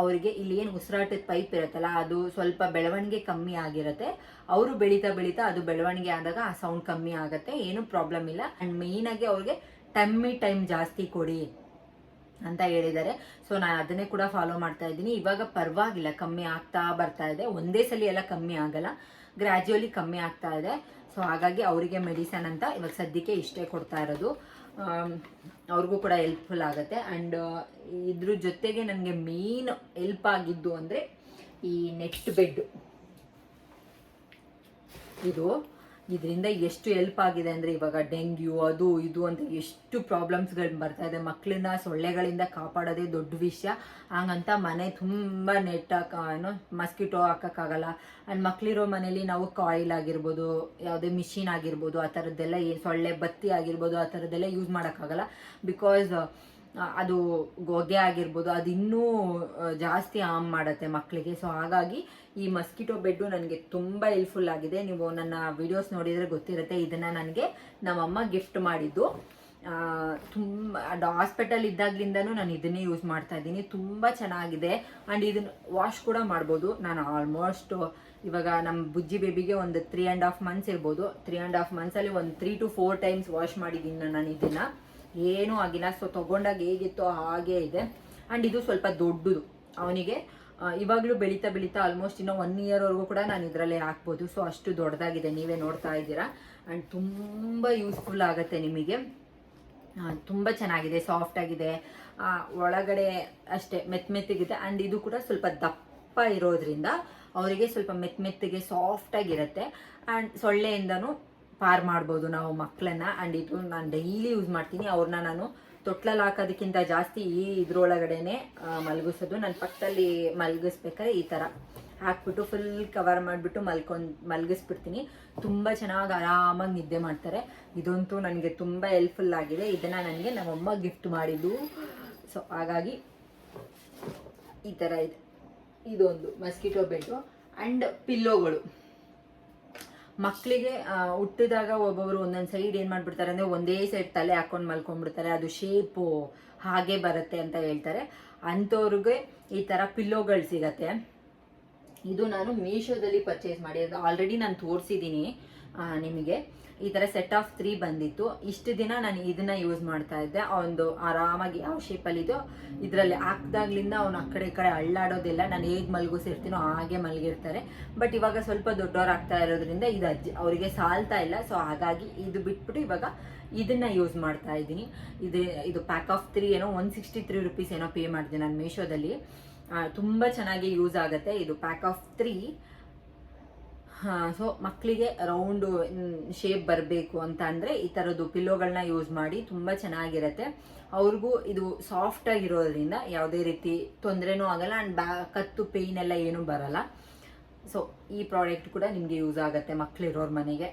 ಅವರಿಗೆ ಇಲ್ಲಿ ಏನು ಉಸಿರಾಟದ ಪೈಪ್ ಇರುತ್ತಲ್ಲ ಅದು ಸ್ವಲ್ಪ ಬೆಳವಣಿಗೆ ಕಮ್ಮಿ ಆಗಿರುತ್ತೆ. ಅವರು ಬೆಳೀತಾ ಬೆಳೀತಾ ಅದು ಬೆಳವಣಿಗೆ ಆದಾಗ ಆ ಸೌಂಡ್ ಕಮ್ಮಿ ಆಗುತ್ತೆ, ಏನು ಪ್ರಾಬ್ಲಮ್ ಇಲ್ಲ. ಆ್ಯಂಡ್ ಮೇಯ್ನಾಗಿ ಅವ್ರಿಗೆ ಟೈಮ್ ಜಾಸ್ತಿ ಕೊಡಿ ಅಂತ ಹೇಳಿದ್ದಾರೆ. ಸೊ ನಾನು ಅದನ್ನೇ ಕೂಡ ಫಾಲೋ ಮಾಡ್ತಾ ಇದ್ದೀನಿ. ಇವಾಗ ಪರವಾಗಿಲ್ಲ, ಕಮ್ಮಿ ಆಗ್ತಾ ಬರ್ತಾ ಇದೆ. ಒಂದೇ ಸಲ ಎಲ್ಲ ಕಮ್ಮಿ ಆಗಲ್ಲ, ಗ್ರ್ಯಾಜುಯಲಿ ಕಮ್ಮಿ ಆಗ್ತಾ ಇದೆ. ಸೊ ಹಾಗಾಗಿ ಅವರಿಗೆ ಮೆಡಿಸನ್ ಅಂತ ಇವಾಗ ಸದ್ಯಕ್ಕೆ ಇಷ್ಟೇ ಕೊಡ್ತಾ ಇರೋದು. ಅವ್ರಿಗೂ ಕೂಡ ಹೆಲ್ಪ್ಫುಲ್ ಆಗುತ್ತೆ. ಆ್ಯಂಡ್ ಇದ್ರ ಜೊತೆಗೆ ನನಗೆ ಮೇನ್ ಹೆಲ್ಪ್ ಆಗಿದ್ದು ಅಂದರೆ ಈ ನೆಟ್ ಬೆಡ್. ಇದರಿಂದ ಎಷ್ಟು ಹೆಲ್ಪ್ ಆಗಿದೆ ಅಂದರೆ ಇವಾಗ ಡೆಂಗ್ಯೂ ಅದು ಇದು ಅಂತ ಎಷ್ಟು ಪ್ರಾಬ್ಲಮ್ಸ್ಗಳು ಬರ್ತಾ ಇದೆ. ಮಕ್ಕಳನ್ನ ಸೊಳ್ಳೆಗಳಿಂದ ಕಾಪಾಡೋದೇ ದೊಡ್ಡ ವಿಷಯ. ಹಾಗಂತ ಮನೆ ತುಂಬ ಏನೋ ಮಸ್ಕಿಟೋ ಹಾಕೋಕ್ಕಾಗಲ್ಲ. ಆ್ಯಂಡ್ ಮಕ್ಕಳಿರೋ ಮನೇಲಿ ನಾವು ಕಾಯಿಲ್ ಆಗಿರ್ಬೋದು, ಯಾವುದೇ ಮಿಷಿನ್ ಆಗಿರ್ಬೋದು, ಆ ಥರದ್ದೆಲ್ಲ ಸೊಳ್ಳೆ ಬತ್ತಿ ಆಗಿರ್ಬೋದು, ಆ ಥರದ್ದೆಲ್ಲ ಯೂಸ್ ಮಾಡೋಕ್ಕಾಗಲ್ಲ. ಬಿಕಾಸ್ ಅದು ಹೊಗೆ ಆಗಿರ್ಬೋದು, ಅದು ಇನ್ನೂ ಜಾಸ್ತಿ ಹಾರ್ಮ್ ಮಾಡುತ್ತೆ ಮಕ್ಕಳಿಗೆ. ಸೊ ಹಾಗಾಗಿ ಈ ಮಸ್ಕಿಟೋ ಬೆಡ್ಡು ನನಗೆ ತುಂಬ ಹೆಲ್ಪ್ಫುಲ್ ಆಗಿದೆ. ನೀವು ನನ್ನ ವಿಡಿಯೋಸ್ ನೋಡಿದರೆ ಗೊತ್ತಿರುತ್ತೆ. ಇದನ್ನು ನನಗೆ ನಮ್ಮಮ್ಮ ಗಿಫ್ಟ್ ಮಾಡಿದ್ದು. ತುಂಬ ಹಾಸ್ಪಿಟಲ್ ಇದ್ದಾಗ್ಲಿಂದನೂ ನಾನು ಇದನ್ನೇ ಯೂಸ್ ಮಾಡ್ತಾ ಇದ್ದೀನಿ. ತುಂಬ ಚೆನ್ನಾಗಿದೆ. ಆ್ಯಂಡ್ ಇದನ್ನು ವಾಶ್ ಕೂಡ ಮಾಡ್ಬೋದು. ನಾನು ಆಲ್ಮೋಸ್ಟ್ ಇವಾಗ ನಮ್ಮ ಬುಜ್ಜಿ ಬೇಬಿಗೆ ಒಂದು 3.5 months ಇರ್ಬೋದು. 3.5 monthsಲ್ಲಿ ಒಂದು 3 to 4 times ವಾಶ್ ಮಾಡಿದ್ದೀನಿ ನಾನು ಇದನ್ನು. ಏನೂ ಆಗಿಲ್ಲ. ಸೊ ತೊಗೊಂಡಾಗ ಹೇಗಿತ್ತೋ ಹಾಗೇ ಇದೆ. ಆ್ಯಂಡ್ ಇದು ಸ್ವಲ್ಪ ದೊಡ್ಡದು ಅವನಿಗೆ. ಇವಾಗಲೂ ಬೆಳೀತಾ ಬೆಳೀತಾ ಆಲ್ಮೋಸ್ಟ್ ಇನ್ನೂ 1 yearವರೆಗೂ ಕೂಡ ನಾನು ಇದರಲ್ಲೇ ಹಾಕ್ಬೋದು. ಸೊ ಅಷ್ಟು ದೊಡ್ಡದಾಗಿದೆ, ನೀವೇ ನೋಡ್ತಾ ಇದ್ದೀರಾ. ಆ್ಯಂಡ್ ತುಂಬ ಯೂಸ್ಫುಲ್ ಆಗುತ್ತೆ ನಿಮಗೆ. ತುಂಬ ಚೆನ್ನಾಗಿದೆ, ಸಾಫ್ಟ್ ಆಗಿದೆ. ಒಳಗಡೆ ಅಷ್ಟೇ ಮೆತ್ತಗಿದೆ. ಆ್ಯಂಡ್ ಇದು ಕೂಡ ಸ್ವಲ್ಪ ದಪ್ಪ ಇರೋದ್ರಿಂದ ಅವರಿಗೆ ಸ್ವಲ್ಪ ಮೆತ್ತಗೆ ಸಾಫ್ಟಾಗಿರುತ್ತೆ. ಆ್ಯಂಡ್ ಸೊಳ್ಳೆಯಿಂದನೂ ಪಾರ್ ಮಾಡ್ಬೋದು ನಾವು ಮಕ್ಕಳನ್ನ. ಆ್ಯಂಡ್ ಇದು ನಾನು ಡೈಲಿ ಯೂಸ್ ಮಾಡ್ತೀನಿ. ಅವ್ರನ್ನ ನಾನು ತೊಟ್ಲಲ್ಲಿ ಹಾಕೋದಕ್ಕಿಂತ ಜಾಸ್ತಿ ಇದ್ರೊಳಗಡೆನೆ ಮಲಗಿಸೋದು. ನನ್ನ ಪಕ್ಕದಲ್ಲಿ ಮಲಗಿಸ್ಬೇಕಾದ್ರೆ ಈ ಥರ ಹಾಕ್ಬಿಟ್ಟು ಫುಲ್ ಕವರ್ ಮಾಡಿಬಿಟ್ಟು ಮಲಗಿಸ್ಬಿಡ್ತೀನಿ. ತುಂಬ ಚೆನ್ನಾಗಿ ಆರಾಮಾಗಿ ನಿದ್ದೆ ಮಾಡ್ತಾರೆ. ಇದಂತೂ ನನಗೆ ತುಂಬ ಹೆಲ್ಪ್ಫುಲ್ ಆಗಿದೆ. ಇದನ್ನು ನನಗೆ ನಮ್ಮಮ್ಮ ಗಿಫ್ಟ್ ಮಾಡಿದ್ದು. ಸೊ ಹಾಗಾಗಿ ಈ ಥರ ಇದೆ. ಇದೊಂದು ಮಸ್ಕಿಟೋ ಬೆಡ್ಡು. ಆ್ಯಂಡ್ ಪಿಲ್ಲೋಗಳು ಮಕ್ಕಳಿಗೆ ಹುಟ್ಟಿದಾಗ ಒಬ್ಬೊಬ್ರು ಒಂದೊಂದು ಸೈಡ್ ಏನು ಮಾಡಿಬಿಡ್ತಾರೆ ಅಂದರೆ ಒಂದೇ ಸೈಡ್ ತಲೆ ಹಾಕೊಂಡು ಮಲ್ಕೊಂಡ್ಬಿಡ್ತಾರೆ, ಅದು ಶೇಪು ಹಾಗೆ ಬರುತ್ತೆ ಅಂತ ಹೇಳ್ತಾರೆ. ಅಂಥವ್ರಿಗೆ ಈ ಥರ ಪಿಲ್ಲೋಗಳು ಸಿಗತ್ತೆ. ಇದು ನಾನು ಮೀಶೋದಲ್ಲಿ ಪರ್ಚೇಸ್ ಮಾಡಿರೋದು. ಆಲ್ರೆಡಿ ನಾನು ತೋರಿಸಿದ್ದೀನಿ ನಿಮಗೆ. ಈ ಥರ ಸೆಟ್ ಆಫ್ 3 ಬಂದಿತ್ತು. ಇಷ್ಟು ದಿನ ನಾನು ಇದನ್ನು ಯೂಸ್ ಮಾಡ್ತಾ ಇದ್ದೆ. ಅವನು ಆರಾಮಾಗಿ ಯಾವ ಶೇಪಲ್ಲಿದೋ ಇದರಲ್ಲಿ ಹಾಕ್ದಾಗ್ಲಿಂದ ಅವನು ಆ ಕಡೆ ಈ ಕಡೆ ಅಳ್ಳಾಡೋದಿಲ್ಲ. ನಾನು ಹೇಗೆ ಮಲಗಿಸಿರ್ತೀನೋ ಹಾಗೆ ಮಲಗಿರ್ತಾರೆ. ಬಟ್ ಇವಾಗ ಸ್ವಲ್ಪ ದೊಡ್ಡವರಾಗ್ತಾ ಇರೋದ್ರಿಂದ ಇದು ಅವರಿಗೆ ಸಾಲ್ತಾ ಇಲ್ಲ. ಸೊ ಹಾಗಾಗಿ ಇದು ಬಿಟ್ಬಿಟ್ಟು ಇವಾಗ ಇದನ್ನು ಯೂಸ್ ಮಾಡ್ತಾ ಇದ್ದೀನಿ. ಇದು ಪ್ಯಾಕ್ ಆಫ್ 3 ಏನೋ 163 rupees ಏನೋ ಪೇ ಮಾಡಿದೆ ನಾನು ಮೀಶೋದಲ್ಲಿ. ತುಂಬ ಚೆನ್ನಾಗಿ ಯೂಸ್ ಆಗುತ್ತೆ ಇದು ಪ್ಯಾಕ್ ಆಫ್ 3. ಸೊ ಮಕ್ಕಳಿಗೆ ರೌಂಡು ಶೇಪ್ ಬರಬೇಕು ಅಂತ ಅಂದರೆ ಈ ಥರದ್ದು ಪಿಲ್ಲೋಗಳನ್ನ ಯೂಸ್ ಮಾಡಿ, ತುಂಬ ಚೆನ್ನಾಗಿರುತ್ತೆ. ಅವ್ರಿಗೂ ಇದು ಸಾಫ್ಟಾಗಿರೋದ್ರಿಂದ ಯಾವುದೇ ರೀತಿ ತೊಂದರೆನೂ ಆಗಲ್ಲ. ಆ್ಯಂಡ್ ಕತ್ತು ಪೇಯ್ನ್ ಎಲ್ಲ ಏನೂ ಬರಲ್ಲ. ಸೊ ಈ ಪ್ರಾಡಕ್ಟ್ ಕೂಡ ನಿಮಗೆ ಯೂಸ್ ಆಗುತ್ತೆ ಮಕ್ಕಳಿರೋರ ಮನೆಗೆ.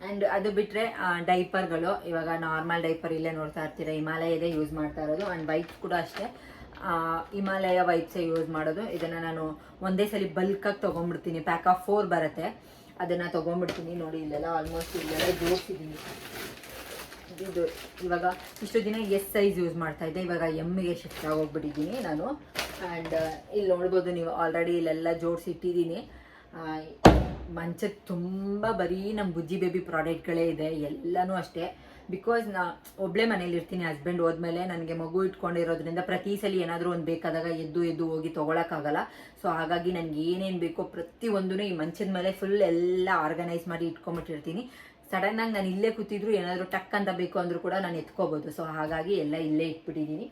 ಆ್ಯಂಡ್ ಅದು ಬಿಟ್ಟರೆ ಡೈಪರ್ಗಳು. ಇವಾಗ ನಾರ್ಮಲ್ ಡೈಪರ್ ಇಲ್ಲೇ ನೋಡ್ತಾ ಇರ್ತೀರ, ಹಿಮಾಲಯದೇ ಯೂಸ್ ಮಾಡ್ತಾ ಇರೋದು. ಆ್ಯಂಡ್ ವೈಪ್ಸ್ ಕೂಡ ಅಷ್ಟೇ, ಹಿಮಾಲಯ ವೈಪ್ಸೇ ಯೂಸ್ ಮಾಡೋದು. ಇದನ್ನು ನಾನು ಒಂದೇ ಸಲ ಬಲ್ಕಾಗಿ ತೊಗೊಂಡ್ಬಿಡ್ತೀನಿ. ಪ್ಯಾಕ್ ಆಫ್ 4 ಬರುತ್ತೆ, ಅದನ್ನು ತೊಗೊಂಡ್ಬಿಡ್ತೀನಿ. ನೋಡಿ ಇಲ್ಲೆಲ್ಲ ಆಲ್ಮೋಸ್ಟ್ ಇಲ್ಲೆಲ್ಲ ಜೋಡಿಸಿದ್ದೀನಿ. ಇದು ಇವಾಗ ಇಷ್ಟು ದಿನ ಸೈಜ್ ಯೂಸ್ ಮಾಡ್ತಾ ಇದ್ದೆ, ಇವಾಗ ಎಮ್ಮಿಗೆ ಶಿಫ್ಟ್ ಆಗೋಗ್ಬಿಟ್ಟಿದ್ದೀನಿ ನಾನು. ಆ್ಯಂಡ್ ಇಲ್ಲಿ ನೋಡ್ಬೋದು ನೀವು, ಆಲ್ರೆಡಿ ಇಲ್ಲೆಲ್ಲ ಜೋಡಿಸಿಟ್ಟಿದ್ದೀನಿ. ಮಂಚದ ತುಂಬ ಬರೀ ನಮ್ಮ ಬುಜ್ಜಿ ಬೇಬಿ ಪ್ರಾಡಕ್ಟ್ಗಳೇ ಇದೆ, ಎಲ್ಲನೂ ಅಷ್ಟೇ. ಬಿಕಾಸ್ ನಾ ಒಬ್ಬಳೇ ಮನೇಲಿ ಇರ್ತೀನಿ, ಹಸ್ಬೆಂಡ್ ಹೋದ್ಮೇಲೆ ನನಗೆ ಮಗು ಇಟ್ಕೊಂಡಿರೋದ್ರಿಂದ ಪ್ರತಿ ಸಲ ಏನಾದರೂ ಒಂದು ಬೇಕಾದಾಗ ಎದ್ದು ಹೋಗಿ ತೊಗೊಳಕ್ಕಾಗಲ್ಲ. ಸೊ ಹಾಗಾಗಿ ನನಗೆ ಏನೇನು ಬೇಕೋ ಪ್ರತಿಯೊಂದೂ ಈ ಮಂಚದ ಮೇಲೆ ಫುಲ್ ಎಲ್ಲ ಆರ್ಗನೈಸ್ ಮಾಡಿ ಇಟ್ಕೊಂಬಿಟ್ಟಿರ್ತೀನಿ. ಸಡನ್ನಾಗಿ ನಾನು ಇಲ್ಲೇ ಕೂತಿದ್ರು ಏನಾದರೂ ಟಕ್ ಅಂತ ಬೇಕು ಅಂದರೂ ಕೂಡ ನಾನು ಎತ್ಕೋಬೋದು. ಸೊ ಹಾಗಾಗಿ ಎಲ್ಲ ಇಲ್ಲೇ ಇಟ್ಬಿಟ್ಟಿದ್ದೀನಿ.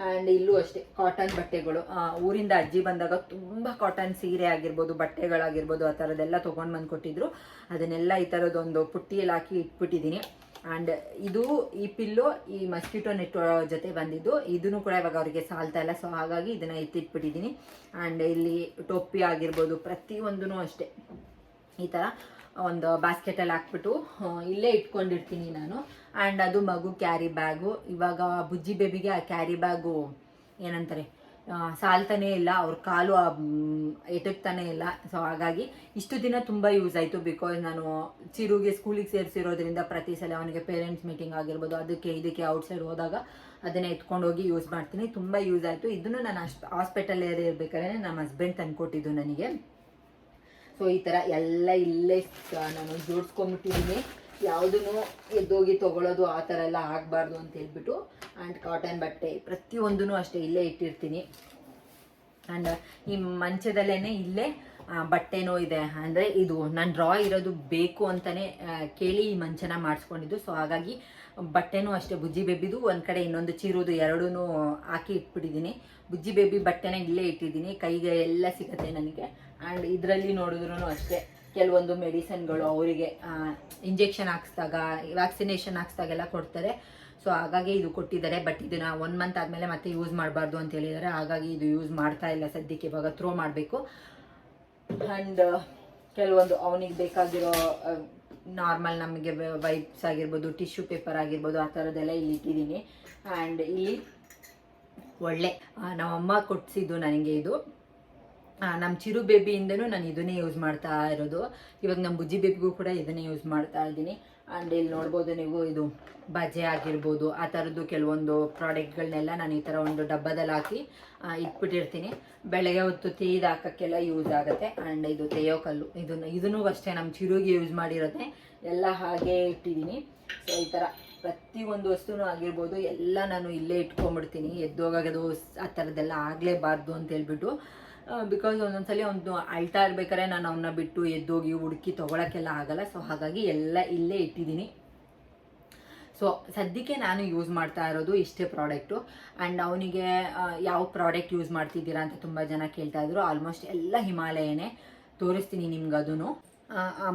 ಆ್ಯಂಡ್ ಇಲ್ಲೂ ಅಷ್ಟೇ ಕಾಟನ್ ಬಟ್ಟೆಗಳು. ಊರಿಂದ ಅಜ್ಜಿ ಬಂದಾಗ ತುಂಬ ಕಾಟನ್ ಸೀರೆ ಆಗಿರ್ಬೋದು, ಬಟ್ಟೆಗಳಾಗಿರ್ಬೋದು, ಆ ಥರದ್ದೆಲ್ಲ ತೊಗೊಂಡು ಬಂದು ಕೊಟ್ಟಿದ್ರು. ಅದನ್ನೆಲ್ಲ ಈ ಥರದ್ದೊಂದು ಪುಟ್ಟಿಯಲ್ಲಿ ಹಾಕಿ ಇಟ್ಬಿಟ್ಟಿದ್ದೀನಿ. ಆ್ಯಂಡ್ ಇದು ಈ ಪಿಲ್ಲೋ ಈ ಮಸ್ಕಿಟೋ ನೆಟ್ ಜೊತೆ ಬಂದಿದ್ದು. ಇದನ್ನು ಕೂಡ ಇವಾಗ ಅವರಿಗೆ ಸಾಲ್ತಾ ಇಲ್ಲ. ಸೊ ಹಾಗಾಗಿ ಇದನ್ನು ಎತ್ತಿಟ್ಬಿಟ್ಟಿದ್ದೀನಿ. ಆ್ಯಂಡ್ ಇಲ್ಲಿ ಟೊಪ್ಪಿ ಆಗಿರ್ಬೋದು, ಪ್ರತಿಯೊಂದೂ ಅಷ್ಟೇ ಈ ಥರ ಒಂದು ಬಾಸ್ಕೆಟಲ್ಲಿ ಹಾಕ್ಬಿಟ್ಟು ಇಲ್ಲೇ ಇಟ್ಕೊಂಡಿರ್ತೀನಿ ನಾನು. ಆ್ಯಂಡ್ ಅದು ಮಗು ಕ್ಯಾರಿ ಬ್ಯಾಗು. ಇವಾಗ ಬುಜ್ಜಿ ಬೇಬಿಗೆ ಆ ಕ್ಯಾರಿ ಬ್ಯಾಗು ಏನಂತಾರೆ, ಸಾಲ್ತಾನೇ ಇಲ್ಲ, ಅವ್ರ ಕಾಲು ಎಟಕ್ತಾನೆ ಇಲ್ಲ. ಸೊ ಹಾಗಾಗಿ ಇಷ್ಟು ದಿನ ತುಂಬ ಯೂಸ್ ಆಯಿತು. ಬಿಕಾಸ್ ನಾನು ಚಿರುಗೆ ಸ್ಕೂಲಿಗೆ ಸೇರಿಸಿರೋದ್ರಿಂದ ಪ್ರತಿ ಸಲ ಅವನಿಗೆ ಪೇರೆಂಟ್ಸ್ ಮೀಟಿಂಗ್ ಆಗಿರ್ಬೋದು, ಅದಕ್ಕೆ ಇದಕ್ಕೆ ಔಟ್ಸೈಡ್ ಹೋದಾಗ ಅದನ್ನೇ ಎತ್ಕೊಂಡೋಗಿ ಯೂಸ್ ಮಾಡ್ತೀನಿ. ತುಂಬ ಯೂಸ್ ಆಯಿತು. ಇದನ್ನು ನಾನು ಹಾಸ್ಪಿಟಲ್ ಇರಬೇಕಾದ್ರೆ ನಮ್ಮ ಹಸ್ಬೆಂಡ್ ತಂದುಕೊಟ್ಟಿದ್ದು ನನಗೆ. ಸೊ ಈ ಥರ ಎಲ್ಲ ಇಲ್ಲೇ ನಾನು ಜೋಡಿಸ್ಕೊಂಡ್ಬಿಟ್ಟಿದ್ದೀನಿ. ಯಾವುದೂ ಎದ್ದೋಗಿ ತೊಗೊಳೋದು ಆ ಥರ ಎಲ್ಲ ಆಗಬಾರ್ದು ಅಂತ ಹೇಳ್ಬಿಟ್ಟು. ಆ್ಯಂಡ್ ಕಾಟನ್ ಬಟ್ಟೆ ಪ್ರತಿಯೊಂದೂ ಅಷ್ಟೇ ಇಲ್ಲೇ ಇಟ್ಟಿರ್ತೀನಿ. ಆ್ಯಂಡ್ ಈ ಮಂಚದಲ್ಲೇ ಇಲ್ಲೇ ಬಟ್ಟೆನೂ ಇದೆ. ಅಂದರೆ ಇದು ನಾನು ಡ್ರಾ ಇರೋದು ಬೇಕು ಅಂತಲೇ ಕೇಳಿ ಈ ಮಂಚನ ಮಾಡಿಸ್ಕೊಂಡಿದ್ದು. ಸೊ ಹಾಗಾಗಿ ಬಟ್ಟೆನೂ ಅಷ್ಟೇ ಬುಜ್ಜಿ ಬೇಬಿದು ಒಂದು ಕಡೆ, ಇನ್ನೊಂದು ಚಿರುದು ಎರಡೂ ಹಾಕಿ ಇಟ್ಬಿಟ್ಟಿದ್ದೀನಿ. ಬುಜ್ಜಿ ಬೇಬಿ ಬಟ್ಟೆನ ಇಲ್ಲೇ ಇಟ್ಟಿದ್ದೀನಿ. ಕೈಗೆ ಎಲ್ಲ ಸಿಗುತ್ತೆ ನನಗೆ. ಆ್ಯಂಡ್ ಇದರಲ್ಲಿ ನೋಡಿದ್ರೂ ಅಷ್ಟೇ ಕೆಲವೊಂದು ಮೆಡಿಸನ್ಗಳು ಅವರಿಗೆ ಇಂಜೆಕ್ಷನ್ ಹಾಕ್ಸ್ದಾಗ, ವ್ಯಾಕ್ಸಿನೇಷನ್ ಹಾಕ್ಸ್ದಾಗೆಲ್ಲ ಕೊಡ್ತಾರೆ. ಸೊ ಹಾಗಾಗಿ ಇದು ಕೊಟ್ಟಿದ್ದಾರೆ. ಬಟ್ ಇದನ್ನು 1 ಮಂತ್ ಆದಮೇಲೆ ಮತ್ತೆ ಯೂಸ್ ಮಾಡಬಾರ್ದು ಅಂತ ಹೇಳಿದ್ದಾರೆ. ಹಾಗಾಗಿ ಇದು ಯೂಸ್ ಮಾಡ್ತಾ ಇಲ್ಲ ಸದ್ಯಕ್ಕೆ. ಇವಾಗ ಥ್ರೋ ಮಾಡಬೇಕು. ಆ್ಯಂಡ್ ಕೆಲವೊಂದು ಅವನಿಗೆ ಬೇಕಾಗಿರೋ ನಾರ್ಮಲ್ ನಮಗೆ ವೈಪ್ಸ್ ಆಗಿರ್ಬೋದು, ಟಿಶ್ಯೂ ಪೇಪರ್ ಆಗಿರ್ಬೋದು, ಆ ಥರದ್ದೆಲ್ಲ ಇಲ್ಲಿ ಇಟ್ಟಿದ್ದೀನಿ. ಆ್ಯಂಡ್ ಇಲ್ಲಿ ಒಳ್ಳೆ ನಮ್ಮಮ್ಮ ಕೊಡಿಸಿದ್ದು ನನಗೆ ಇದು. ನಮ್ಮ ಚಿರು ಬೇಬಿಯಿಂದನೂ ನಾನು ಇದನ್ನೇ ಯೂಸ್ ಮಾಡ್ತಾ ಇರೋದು. ಇವಾಗ ನಮ್ಮ ಬುಜ್ಜಿ ಬೇಬಿಗೂ ಕೂಡ ಇದನ್ನೇ ಯೂಸ್ ಮಾಡ್ತಾ ಇದ್ದೀನಿ. ಆ್ಯಂಡ್ ಇಲ್ಲಿ ನೋಡ್ಬೋದು ನೀವು, ಇದು ಬಜೆ ಆಗಿರ್ಬೋದು, ಆ ಥರದ್ದು ಕೆಲವೊಂದು ಪ್ರಾಡಕ್ಟ್ಗಳನ್ನೆಲ್ಲ ನಾನು ಈ ಥರ ಒಂದು ಡಬ್ಬದಲ್ಲಿ ಹಾಕಿ ಇಟ್ಬಿಟ್ಟಿರ್ತೀನಿ. ಬೆಳಗ್ಗೆ ಹೊತ್ತು ತೀದು ಹಾಕೋಕ್ಕೆಲ್ಲ ಯೂಸ್ ಆಗುತ್ತೆ. ಆ್ಯಂಡ್ ಇದು ತೆಯ್ಯೋ ಕಲ್ಲು, ಇದನ್ನು ಅಷ್ಟೇ ನಮ್ಮ ಚಿರುಗೆ ಯೂಸ್ ಮಾಡಿರೋದೆ ಎಲ್ಲ ಹಾಗೇ ಇಟ್ಟಿದ್ದೀನಿ. ಸೊ ಈ ಥರ ಪ್ರತಿಯೊಂದು ವಸ್ತುನೂ ಆಗಿರ್ಬೋದು ಎಲ್ಲ ನಾನು ಇಲ್ಲೇ ಇಟ್ಕೊಂಡ್ಬಿಡ್ತೀನಿ. ಎದ್ದೋಗೋದು ಆ ಥರದ್ದೆಲ್ಲ ಆಗಲೇಬಾರ್ದು ಅಂತ ಹೇಳ್ಬಿಟ್ಟು. ಬಿಕಾಸ್ ಒಂದೊಂದ್ಸಲಿ ಒಂದು ಅಳ್ತಾ ಇರ್ಬೇಕಾದ್ರೆ ನಾನು ಅವನ್ನ ಬಿಟ್ಟು ಎದ್ದೋಗಿ ಹುಡುಕಿ ತೊಗೊಳಕ್ಕೆಲ್ಲ ಆಗಲ್ಲ. ಸೊ ಹಾಗಾಗಿ ಎಲ್ಲ ಇಲ್ಲೇ ಇಟ್ಟಿದ್ದೀನಿ. ಸೊ ಸದ್ಯಕ್ಕೆ ನಾನು ಯೂಸ್ ಮಾಡ್ತಾ ಇರೋದು ಇಷ್ಟೇ ಪ್ರಾಡಕ್ಟು. ಆ್ಯಂಡ್ ಅವನಿಗೆ ಯಾವ ಪ್ರಾಡಕ್ಟ್ ಯೂಸ್ ಮಾಡ್ತಿದ್ದೀರಾ ಅಂತ ತುಂಬ ಜನ ಕೇಳ್ತಾ ಇದ್ರು. ಆಲ್ಮೋಸ್ಟ್ ಎಲ್ಲ ಹಿಮಾಲಯನೇ ತೋರಿಸ್ತೀನಿ ನಿಮ್ಗೆ. ಅದನ್ನು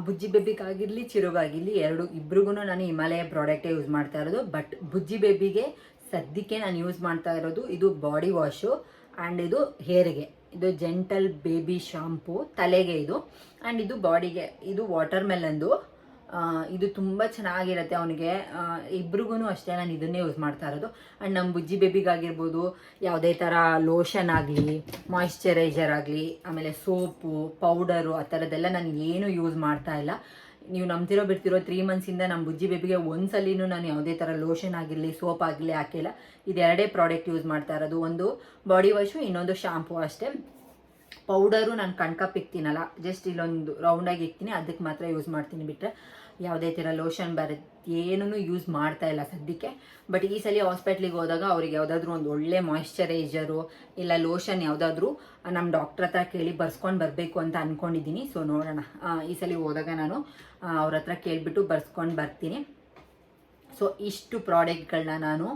ಬುಜ್ಜಿ ಬೇಬಿಗಾಗಿರಲಿ ಚಿರುಗಾಗಿರಲಿ ಇಬ್ರಿಗೂ ನಾನು ಹಿಮಾಲಯ ಪ್ರಾಡಕ್ಟೇ ಯೂಸ್ ಮಾಡ್ತಾ ಇರೋದು. ಬಟ್ ಬುಜ್ಜಿ ಬೇಬಿಗೆ ಸದ್ಯಕ್ಕೆ ನಾನು ಯೂಸ್ ಮಾಡ್ತಾ ಇರೋದು ಇದು ಬಾಡಿ ವಾಶು. ಆ್ಯಂಡ್ ಇದು ಹೇರ್ಗೆ ಇದು ಜೆಂಟಲ್ ಬೇಬಿ ಶಾಂಪೂ, ತಲೆಗೆ ಇದು. ಆ್ಯಂಡ್ ಇದು ಬಾಡಿಗೆ ಇದು ವಾಟರ್ ಮೆಲನ್ದು. ಇದು ತುಂಬ ಚೆನ್ನಾಗಿರುತ್ತೆ ಅವನಿಗೆ. ಇಬ್ರಿಗೂ ಅಷ್ಟೇ ನಾನು ಇದನ್ನೇ ಯೂಸ್ ಮಾಡ್ತಾ ಇರೋದು. ಆ್ಯಂಡ್ ನಮ್ಮ ಬುಜ್ಜಿ ಬೇಬಿಗಾಗಿರ್ಬೋದು ಯಾವುದೇ ಥರ ಲೋಷನ್ ಆಗಲಿ, ಮಾಯಿಶ್ಚರೈಸರ್ ಆಗಲಿ, ಆಮೇಲೆ ಸೋಪು, ಪೌಡರು ಆ ಥರದ್ದೆಲ್ಲ ನಾನು ಏನೂ ಯೂಸ್ ಮಾಡ್ತಾ ಇಲ್ಲ. ನೀವು ನಂಬ್ತಿರೋ ಬಿಡ್ತಿರೋ 3 ಮಂತ್ಸಿಂದ ನಮ್ಮ ಬುಜ್ಜಿ ಬೇಬಿಗೆ ಒಂದ್ಸಲಿನೂ ನಾನು ಯಾವುದೇ ಥರ ಲೋಷನ್ ಆಗಿರಲಿ, ಸೋಪ್ ಆಗಲಿ ಹಾಕಿಲ್ಲ. ಇದೆರಡೇ ಪ್ರಾಡಕ್ಟ್ ಯೂಸ್ ಮಾಡ್ತಾ ಇರೋದು. ಒಂದು ಬಾಡಿ ವಾಶು, ಇನ್ನೊಂದು ಶಾಂಪೂ ಅಷ್ಟೇ. ಪೌಡರು ನಾನು ಕಣ್ಕಪ್ ಇಕ್ತೀನಲ್ಲ, ಜಸ್ಟ್ ಇಲ್ಲೊಂದು ರೌಂಡಾಗಿ ಇಕ್ತೀನಿ, ಅದಕ್ಕೆ ಮಾತ್ರ ಯೂಸ್ ಮಾಡ್ತೀನಿ. ಬಿಟ್ಟರೆ ಯಾವುದೇ ಥರ ಲೋಷನ್ ಏನೂ ಯೂಸ್ ಮಾಡ್ತಾ ಇಲ್ಲ ಸದ್ಯಕ್ಕೆ. ಬಟ್ ಈ ಸಲ ಹಾಸ್ಪಿಟ್ಲಿಗೆ ಹೋದಾಗ ಅವ್ರಿಗೆ ಯಾವುದಾದ್ರೂ ಒಂದು ಒಳ್ಳೆ ಮಾಯಿಶ್ಚರೈಸರು ಇಲ್ಲ ಲೋಷನ್ ಯಾವುದಾದ್ರೂ ನಮ್ಮ ಡಾಕ್ಟ್ರ್ ಹತ್ರ ಕೇಳಿ ಬರ್ಸ್ಕೊಂಡು ಬರಬೇಕು ಅಂತ ಅಂದ್ಕೊಂಡಿದ್ದೀನಿ. ಸೊ ನೋಡೋಣ, ಈ ಸಲ ಹೋದಾಗ ನಾನು ಅವ್ರ ಹತ್ರ ಕೇಳಿಬಿಟ್ಟು ಬರ್ಸ್ಕೊಂಡು ಬರ್ತೀನಿ. ಸೊ ಇಷ್ಟು ಪ್ರಾಡಕ್ಟ್ಗಳನ್ನ ನಾನು